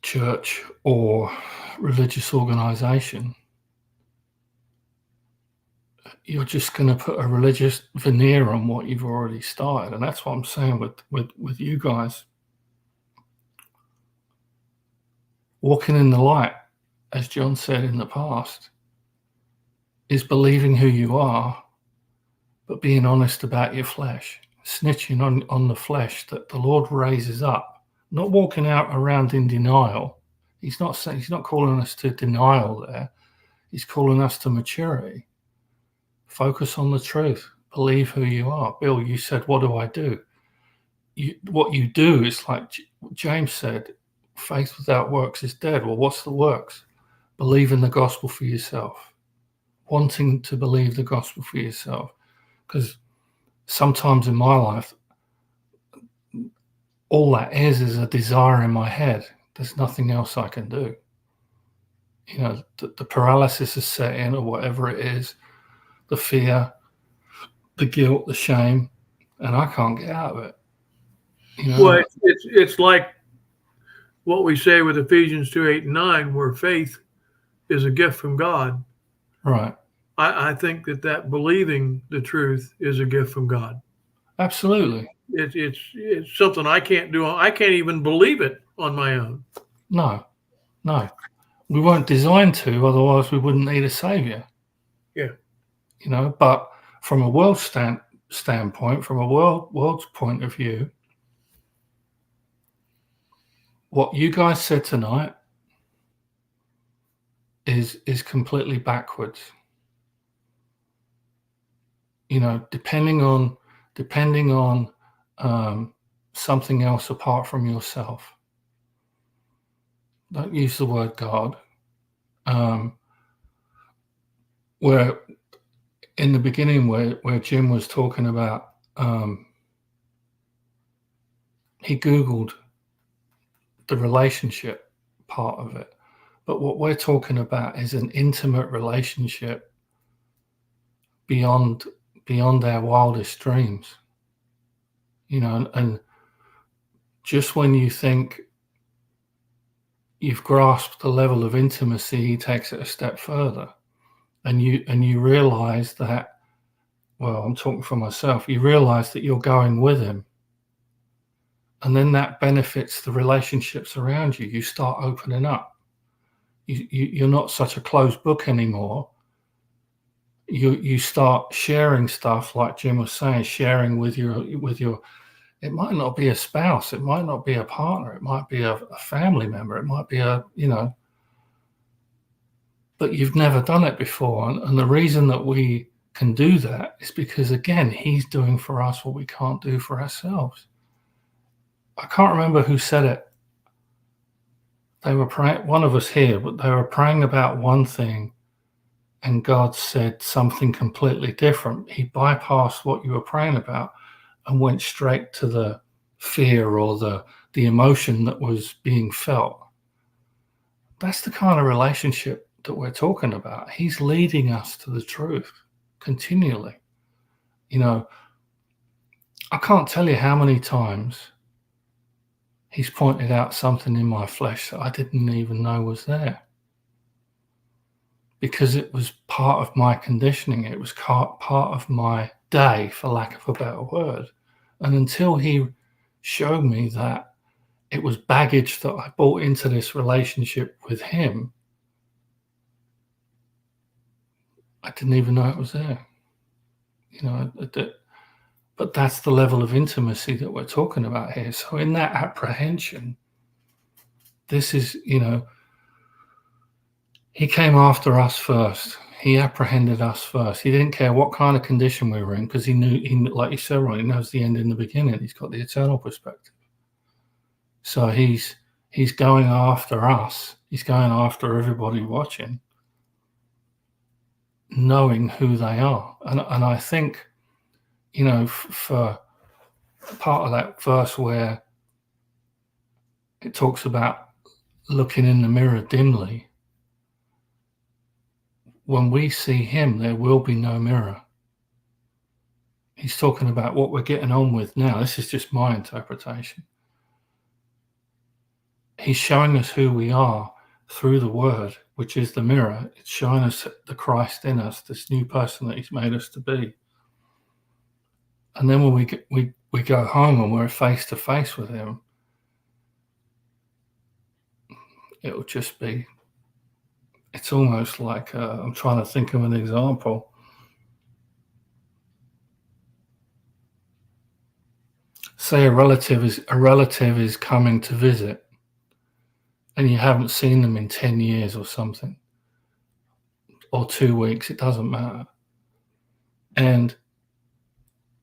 church or religious organization, you're just going to put a religious veneer on what you've already started. And that's what I'm saying with you guys. Walking in the light, as John said in the past, is believing who you are, but being honest about your flesh, snitching on the flesh that the Lord raises up, not walking out around in denial. He's not calling us to denial there. He's calling us to maturity. Focus on the truth. Believe who you are. Bill, you said, what do I do? What you do is like James said, faith without works is dead. Well, what's the works? Believe in the gospel for yourself. Wanting to believe the gospel for yourself. Because sometimes in my life, all that is a desire in my head. There's nothing else I can do. You know, the paralysis is set in, or whatever it is, the fear, the guilt, the shame, and I can't get out of it. You know? Well, it's like what we say with Ephesians 2:8 and 9, where faith is a gift from God. Right. I think that believing the truth is a gift from God. Absolutely. It's something I can't do. I can't even believe it on my own. No. We weren't designed to, otherwise we wouldn't need a savior. Yeah. You know, but from a world standpoint, from a world's point of view, what you guys said tonight is completely backwards. You know, depending on something else apart from yourself. Don't use the word God. Where in the beginning, where Jim was talking about, he Googled the relationship part of it. But what we're talking about is an intimate relationship beyond our wildest dreams. You know, and just when you think you've grasped the level of intimacy, he takes it a step further. And you realize that, well, I'm talking for myself, you realize that you're going with him. And then that benefits the relationships around you. You start opening up. You're not such a closed book anymore. You start sharing stuff, like Jim was saying, sharing with your. It might not be a spouse. It might not be a partner. It might be a family member. It might be but you've never done it before. And the reason that we can do that is because, again, he's doing for us what we can't do for ourselves. I can't remember who said it. They were praying, one of us here, but they were praying about one thing, and God said something completely different, he bypassed what you were praying about and went straight to the fear or the emotion that was being felt. That's the kind of relationship that we're talking about. He's leading us to the truth continually. You know, I can't tell you how many times he's pointed out something in my flesh that I didn't even know was there, because it was part of my conditioning. It was part of my day, for lack of a better word. And until he showed me that it was baggage that I brought into this relationship with him, I didn't even know it was there. You know, but that's the level of intimacy that we're talking about here. So in that apprehension, this is, you know, he came after us first. He apprehended us first. He didn't care what kind of condition we were in, because he knew, like you said, Ron, he knows the end in the beginning. He's got the eternal perspective. So he's going after us. He's going after everybody watching, knowing who they are. And I think, you know, for part of that verse where it talks about looking in the mirror dimly, when we see him, there will be no mirror. He's talking about what we're getting on with now. This is just my interpretation. He's showing us who we are through the word, which is the mirror. It's showing us the Christ in us, this new person that he's made us to be. And then when we go home and we're face to face with him, it'll just be, it's almost like, I'm trying to think of an example. Say a relative is coming to visit, and you haven't seen them in 10 years or something, or 2 weeks, it doesn't matter. And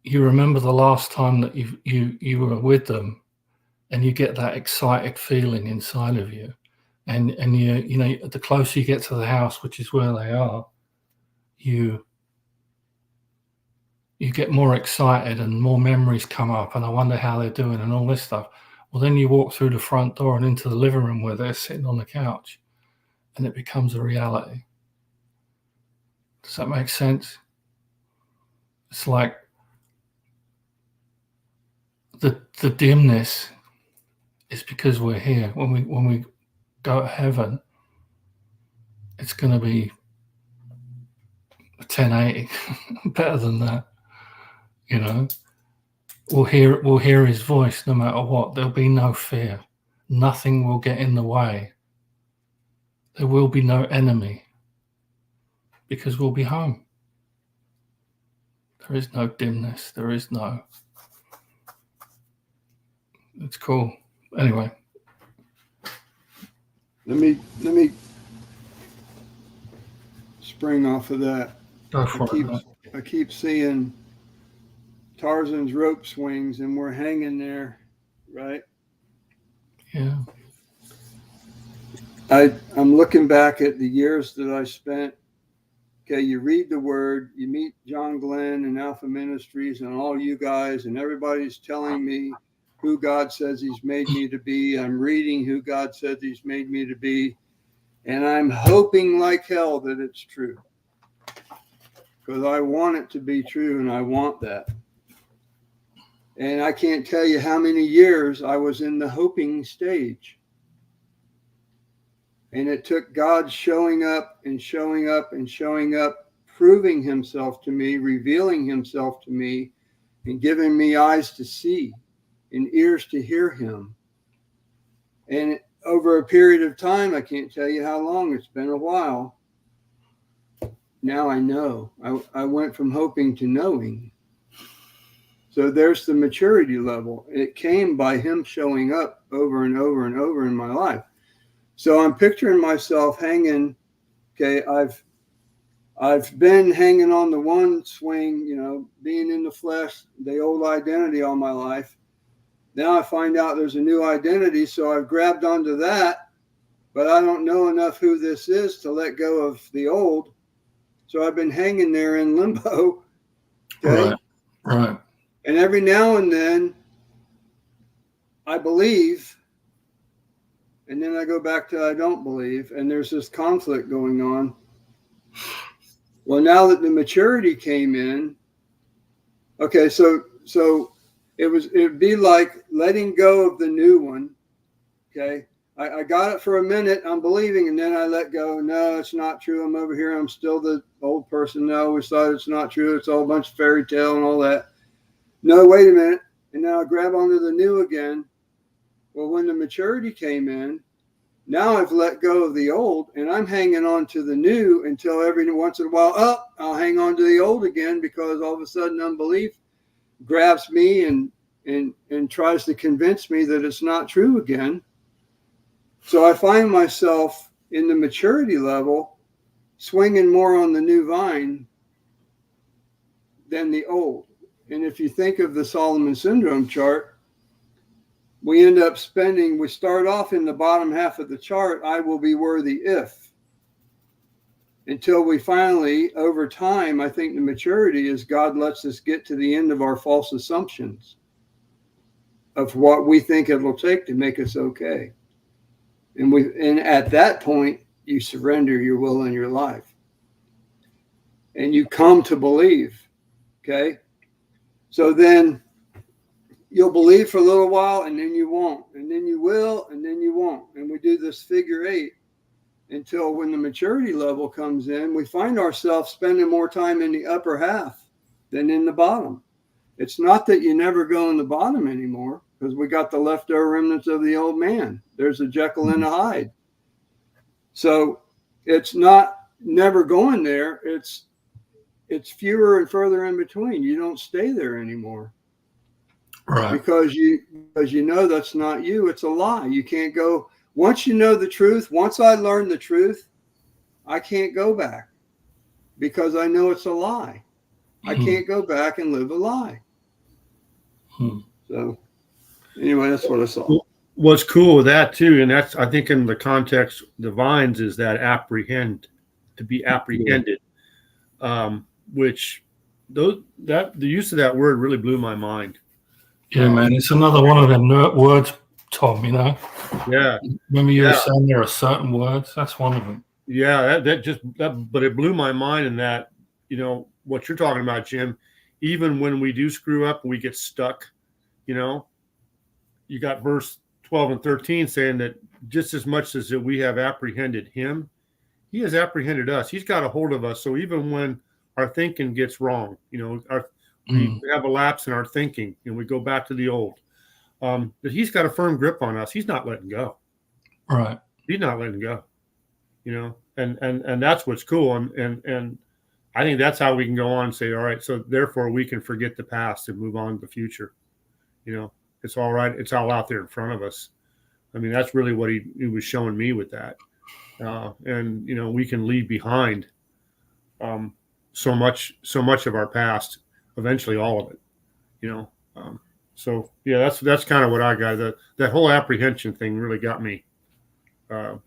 you remember the last time that you were with them, and you get that excited feeling inside of you. And you know, the closer you get to the house, which is where they are, you get more excited and more memories come up, and I wonder how they're doing and all this stuff. Well, then you walk through the front door and into the living room where they're sitting on the couch, and it becomes a reality. Does that make sense? It's like the dimness is because we're here. When we go to heaven, it's going to be a 1080, better than that. You know, we'll hear his voice no matter what. There'll be no fear. Nothing will get in the way. There will be no enemy, because we'll be home. There is no dimness. There is no. It's cool. Anyway. Let me spring off of that. Go for it. I keep seeing Tarzan's rope swings, and we're hanging there, right? Yeah. I'm looking back at the years that I spent. Okay, you read the word, you meet John Glenn and Alpha Ministries and all you guys, and everybody's telling me who God says he's made me to be. I'm reading who God says he's made me to be, and I'm hoping like hell that it's true, because I want it to be true, and I want that. And I can't tell you how many years I was in the hoping stage. And it took God showing up and showing up and showing up, proving himself to me, revealing himself to me, and giving me eyes to see and ears to hear him. And over a period of time, I can't tell you how long, it's been a while. Now I know. I went from hoping to knowing. So there's the maturity level. It came by him showing up over and over and over in my life. So I'm picturing myself hanging. Okay, I've been hanging on the one swing, you know, being in the flesh, the old identity all my life. Now I find out there's a new identity, so I've grabbed onto that, but I don't know enough who this is to let go of the old. So I've been hanging there in limbo. Okay. Right. And every now and then I believe, and then I go back to I don't believe, and there's this conflict going on. Well, now that the maturity came in, okay, so it'd be like letting go of the new one. Okay. I got it for a minute, I'm believing, and then I let go. No, it's not true. I'm over here. I'm still the old person. No, I always thought it's not true. It's all a bunch of fairy tale and all that. No, wait a minute. And now I grab onto the new again. Well, when the maturity came in, now I've let go of the old and I'm hanging on to the new until every once in a while, I'll hang on to the old again because all of a sudden unbelief grabs me and tries to convince me that it's not true again. So I find myself in the maturity level swinging more on the new vine than the old. And if you think of the Solomon Syndrome chart, we end up we start off in the bottom half of the chart, I will be worthy if. Until we finally, over time, I think the maturity is God lets us get to the end of our false assumptions of what we think it will take to make us okay. And at that point, you surrender your will and your life. And you come to believe. Okay? So then you'll believe for a little while and then you won't. And then you will and then you won't. And we do this figure 8 until when the maturity level comes in, we find ourselves spending more time in the upper half than in the bottom. It's not that you never go in the bottom anymore because we got the leftover remnants of the old man. There's a Jekyll and a Hyde. So it's not never going there. It's fewer and further in between. You don't stay there anymore. Right. Because you know that's not you. It's a lie. You can't go. Once you know the truth, once I learned the truth, I can't go back because I know it's a lie. I can't go back and live a lie. So anyway, that's what I saw. What's cool with that too, and that's I think in the context Divine's is that to be apprehended, which the use of that word really blew my mind. Yeah, man, it's another one of them words, Tom. You know. Yeah. Remember you were saying there are certain words. That's one of them. Yeah, but it blew my mind in that, what you're talking about, Jim. Even when we do screw up and we get stuck, you got verse 12 and 13 saying that just as much as that we have apprehended him, he has apprehended us. He's got a hold of us. So even when our thinking gets wrong, we have a lapse in our thinking and we go back to the old, that he's got a firm grip on us. He's not letting go. Right. He's not letting go, and that's what's cool. And I think that's how we can go on and say, all right, so therefore we can forget the past and move on to the future. It's all right. It's all out there in front of us. I mean, that's really what he was showing me with that. And we can leave behind so much of our past, eventually all of it, so yeah, that's kind of what I got. That whole apprehension thing really got me. Really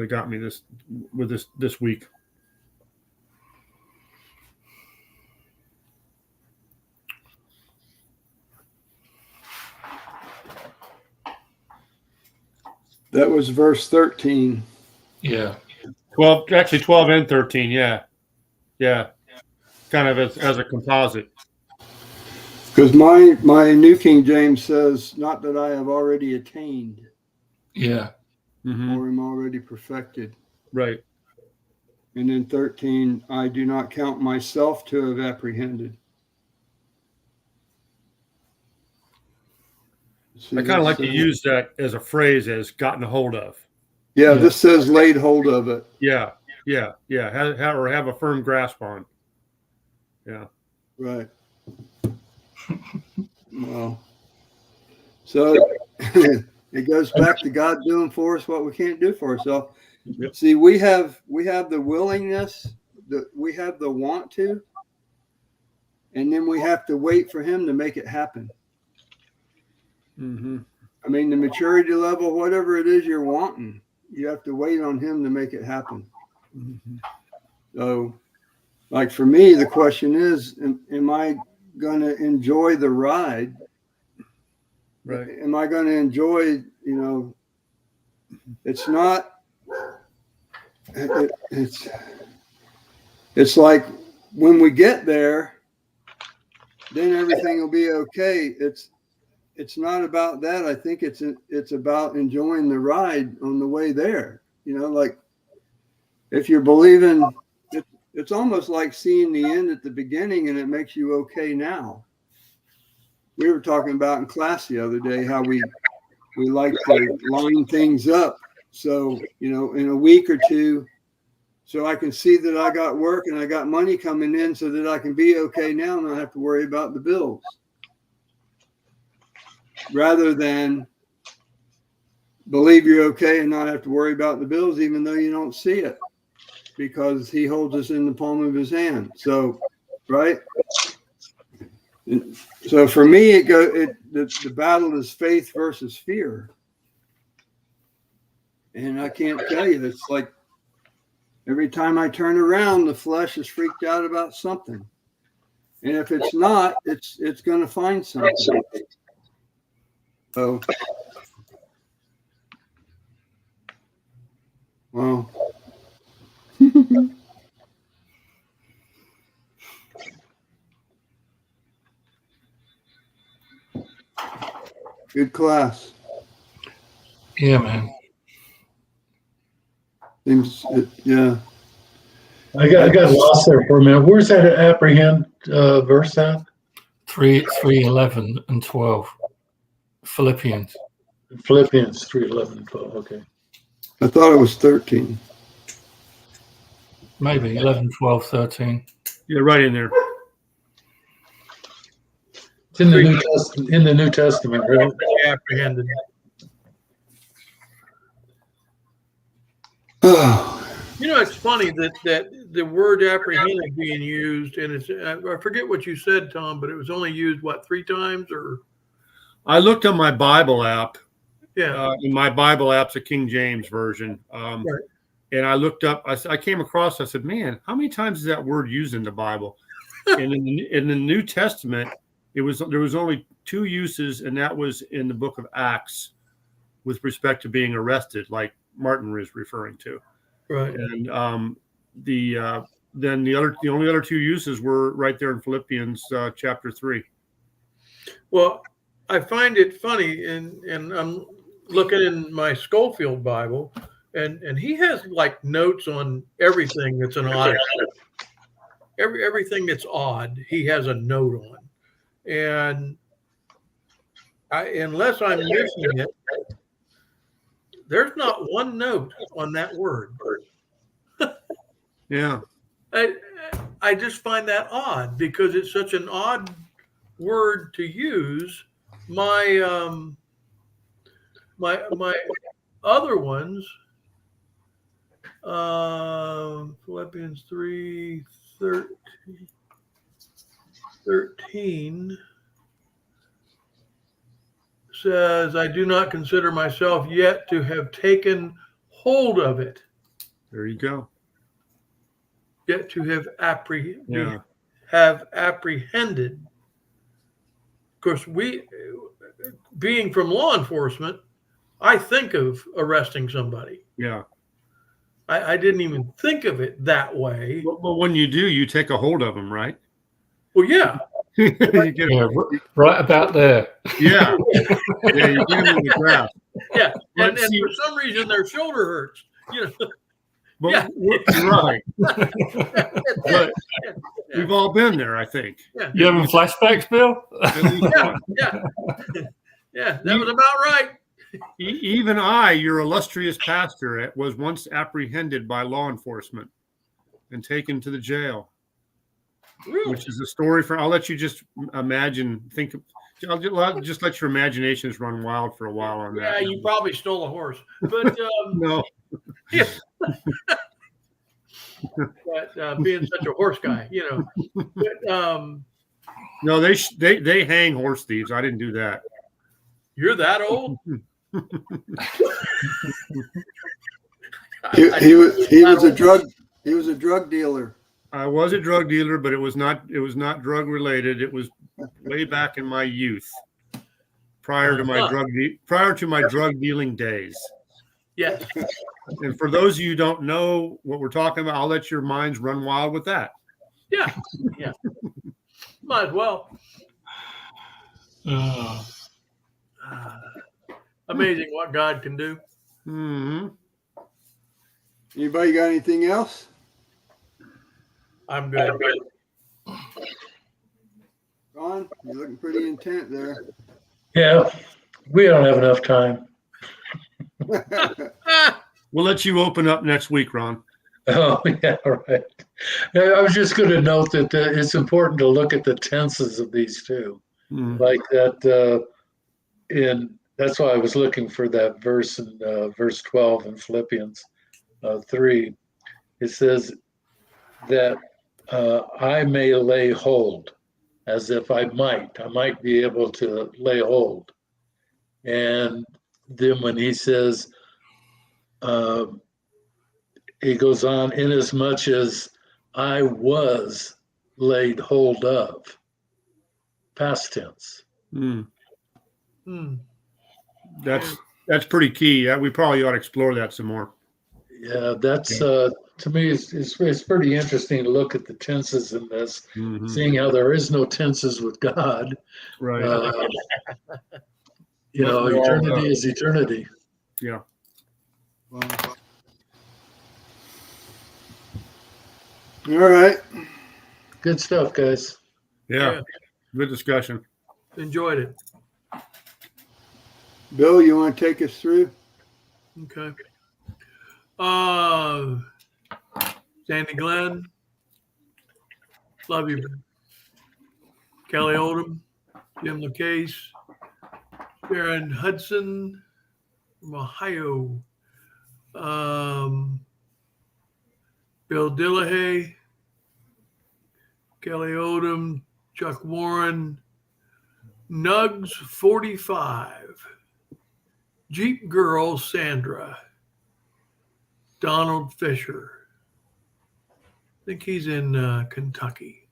got me this week. That was verse 13. Yeah. 12 and 13. Yeah. Kind of as a composite. Because my New King James says, not that I have already attained. Yeah. Or am already perfected. Right. And then 13, I do not count myself to have apprehended. I kind of like to use that as a phrase as gotten a hold of. Yeah, this says laid hold of it. Yeah. Or have a firm grasp on. Yeah. Right. Well, so it goes back to God doing for us what we can't do for ourselves. Yep. See, we have the willingness, we have the want to, and then we have to wait for him to make it happen. I mean, the maturity level, whatever it is you're wanting, you have to wait on him to make it happen. So, like for me, the question is, am I going to enjoy the ride? Right. Am I going to enjoy, it's not, it's like when we get there, then everything will be okay. It's not about that. I think it's about enjoying the ride on the way there. Like if you're believing, it's almost like seeing the end at the beginning and it makes you okay now. We were talking about in class the other day how we like to line things up. So, in a week or two, so I can see that I got work and I got money coming in so that I can be okay now and not have to worry about the bills. Rather than believe you're okay and not have to worry about the bills, even though you don't see it, because he holds us in the palm of his hand. So, right? So for me, the battle is faith versus fear. And I can't tell you, it's like every time I turn around, the flesh is freaked out about something. And if it's not, it's going to find something. So, well, good class. Yeah, man. Yeah. I got lost there for a minute. Where's that apprehend verse at? 3:11 and 12. Philippians. Philippians 3:11 and 12. Okay. I thought it was 13. Maybe 11, 12, 13. Yeah, right in there. It's in the New Testament. In the New Testament, right? Apprehended. It's funny that the word apprehended being used, and I forget what you said, Tom, but it was only used, 3 times or? I looked on my Bible app. Yeah. In my Bible app's a King James version. Right. And I looked up, I came across, I said, man, how many times is that word used in the Bible? And in the New Testament, there was only 2 uses, and that was in the book of Acts with respect to being arrested, like Martin was referring to. Right. And then the only other 2 uses were right there in Philippians chapter 3. Well, I find it funny, and I'm looking in my Schofield Bible, and he has like notes on everything that's an odd. Everything that's odd, he has a note on, and unless I'm missing it, there's not one note on that word. Yeah. I just find that odd because it's such an odd word to use. My my other ones, Philippians 3:13 says, "I do not consider myself yet to have taken hold of it." There you go. Yet to have Yeah. apprehended. Of course, being from law enforcement, I think of arresting somebody. Yeah. I didn't even think of it that way. Well, when you do, you take a hold of them, right? Well, yeah. You get Yeah, right about there. Yeah. Yeah, you get them in the grasp. Yeah. And Let's see. for some reason, their shoulder hurts. Well, Yeah. Right. But we've all been there, I think. Yeah. You having flashbacks, Bill? At least Yeah. one. Yeah. Yeah. That was about right. Even I, your illustrious pastor, was once apprehended by law enforcement and taken to the jail. Really? Which is a story for. I'll let you just imagine. I'll just let your imaginations run wild for a while on that. Yeah, you probably stole a horse, but No. yeah. But being such a horse guy, But, No, they hang horse thieves. I didn't do that. you're that old. He was a drug He was a drug dealer. I was a drug dealer, but it was not drug related. It was way back in my youth, prior to my drug dealing days. Yes. And for those of you who don't know what we're talking about, I'll let your minds run wild with that. Yeah. Yeah. Might as well. Amazing what God can do. Mm-hmm. Anybody got anything else? I'm good. Ron, you're looking pretty intent there. Yeah, we don't have enough time. We'll let you open up next week, Ron. Oh, yeah, right. I was just going to note that it's important to look at the tenses of these two. Like that that's why I was looking for that verse in verse 12 in Philippians 3. It says that I may lay hold, as if I might be able to lay hold. And then when he says, he goes on, inasmuch as I was laid hold of, past tense. That's pretty key. Yeah, we probably ought to explore that some more. Yeah, that's to me, it's pretty interesting to look at the tenses in this, seeing how there is no tenses with God. Right. Eternity is eternity. Yeah. Wow. All right. Good stuff, guys. Yeah. Good discussion. Enjoyed it. Bill, you want to take us through? Okay. Sandy Glenn. Love you. Kelly Oldham. Jim LaCase. Sharon Hudson from Ohio. Bill Dillahay. Kelly Odom. Chuck Warren. Nugs 45. Jeep Girl Sandra. Donald Fisher. I think he's in Kentucky.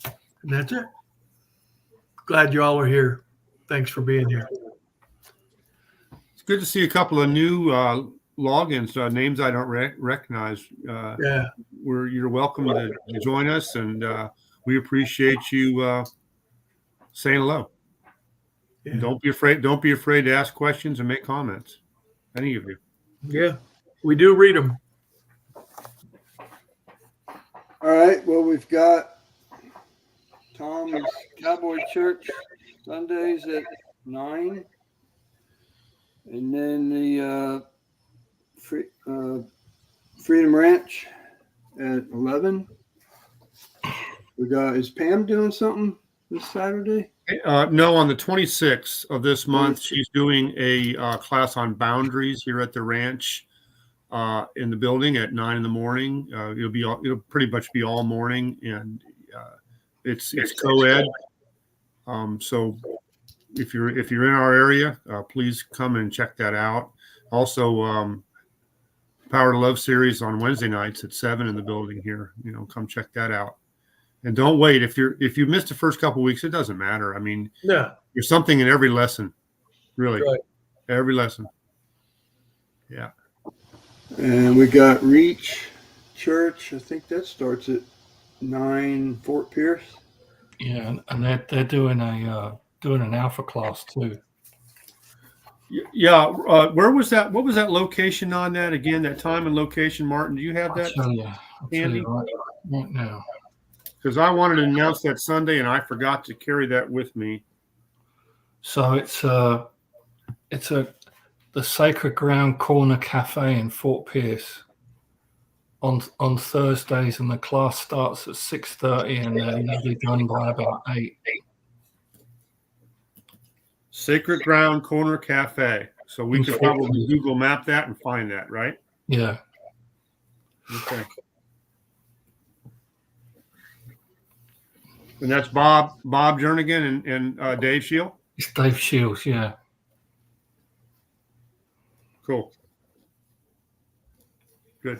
And that's it. Glad you all are here. Thanks for being here. It's good to see a couple of new logins, names I don't recognize. Yeah. You're welcome to join us, and we appreciate you saying hello. Yeah. Don't be afraid to ask questions and make comments. Any of you. Yeah. We do read them. All right. Well, we've got Tom's Cowboy Church Sundays at 9. And then the Freedom Ranch at 11. Is Pam doing something this Saturday? No, on the 26th of this month, she's doing a class on boundaries here at the ranch in the building at 9 in the morning. It'll pretty much be all morning, and it's co-ed. So if you're in our area, please come and check that out. Also, Power to Love series on Wednesday nights at 7 in the building here. Come check that out. And don't wait. If you missed the first couple of weeks, it doesn't matter. I mean, there's something in every lesson, really. Right. Every lesson. Yeah. And we got Reach Church. I think that starts at 9, Fort Pierce. Yeah, and they're doing an alpha class too. Yeah. Where was that? What was that location on that again? That time and location, Martin? Do you have that? I'll tell you right now. Because I wanted to announce that Sunday, and I forgot to carry that with me. So it's the Sacred Ground Corner Cafe in Fort Pierce on Thursdays, and the class starts at 6:30, and then they'll be done by about 8. Sacred Ground Corner Cafe. So we can probably Google map that and find that, right? Yeah. Okay. And that's Bob Jernigan and Dave Shield? It's Dave Shields, yeah. Cool. Good.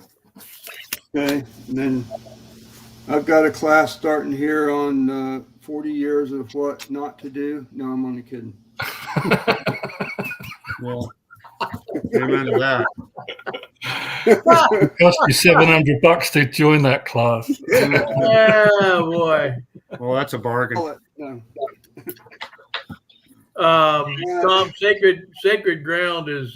Okay, and then I've got a class starting here on 40 years of what not to do. No, I'm only kidding. Well, amen to that. It cost you $700 to join that class. Oh boy. Well, that's a bargain. No. Tom, Sacred Ground is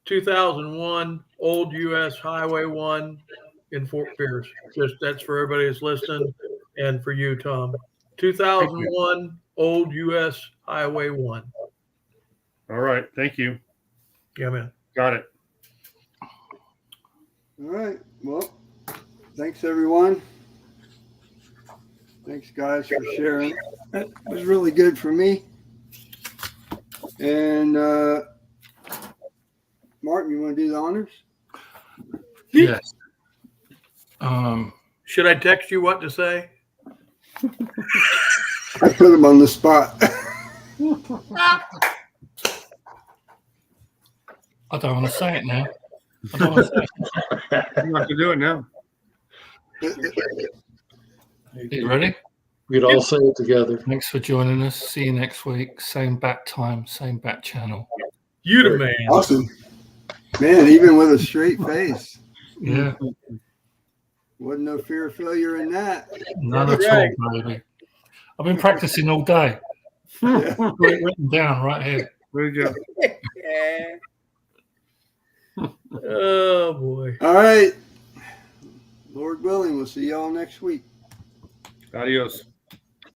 2001 Old U.S. Highway 1 in Fort Pierce. Just that's for everybody that's listening, and for you, Tom. 2001 Old U.S. Highway 1. All right. Thank you. Yeah, man. Got it. All right. Well, thanks everyone. Thanks guys for sharing. That was really good for me. And Martin, you want to do the honors? Yes. Should I text you what to say? I put him on the spot. I don't want to say it now. I don't want to say it. You have to do it now. You ready? We'd all say it together. Thanks for joining us. See you next week. Same bat time, same bat channel. You the man. Awesome. Man, even with a straight face. Yeah. Wasn't no fear of failure in that. None at Right. all, baby. I've been practicing all day. Yeah. Got it written down right here. There you go. Oh boy. All right. Lord willing, we'll see y'all next week. Adios.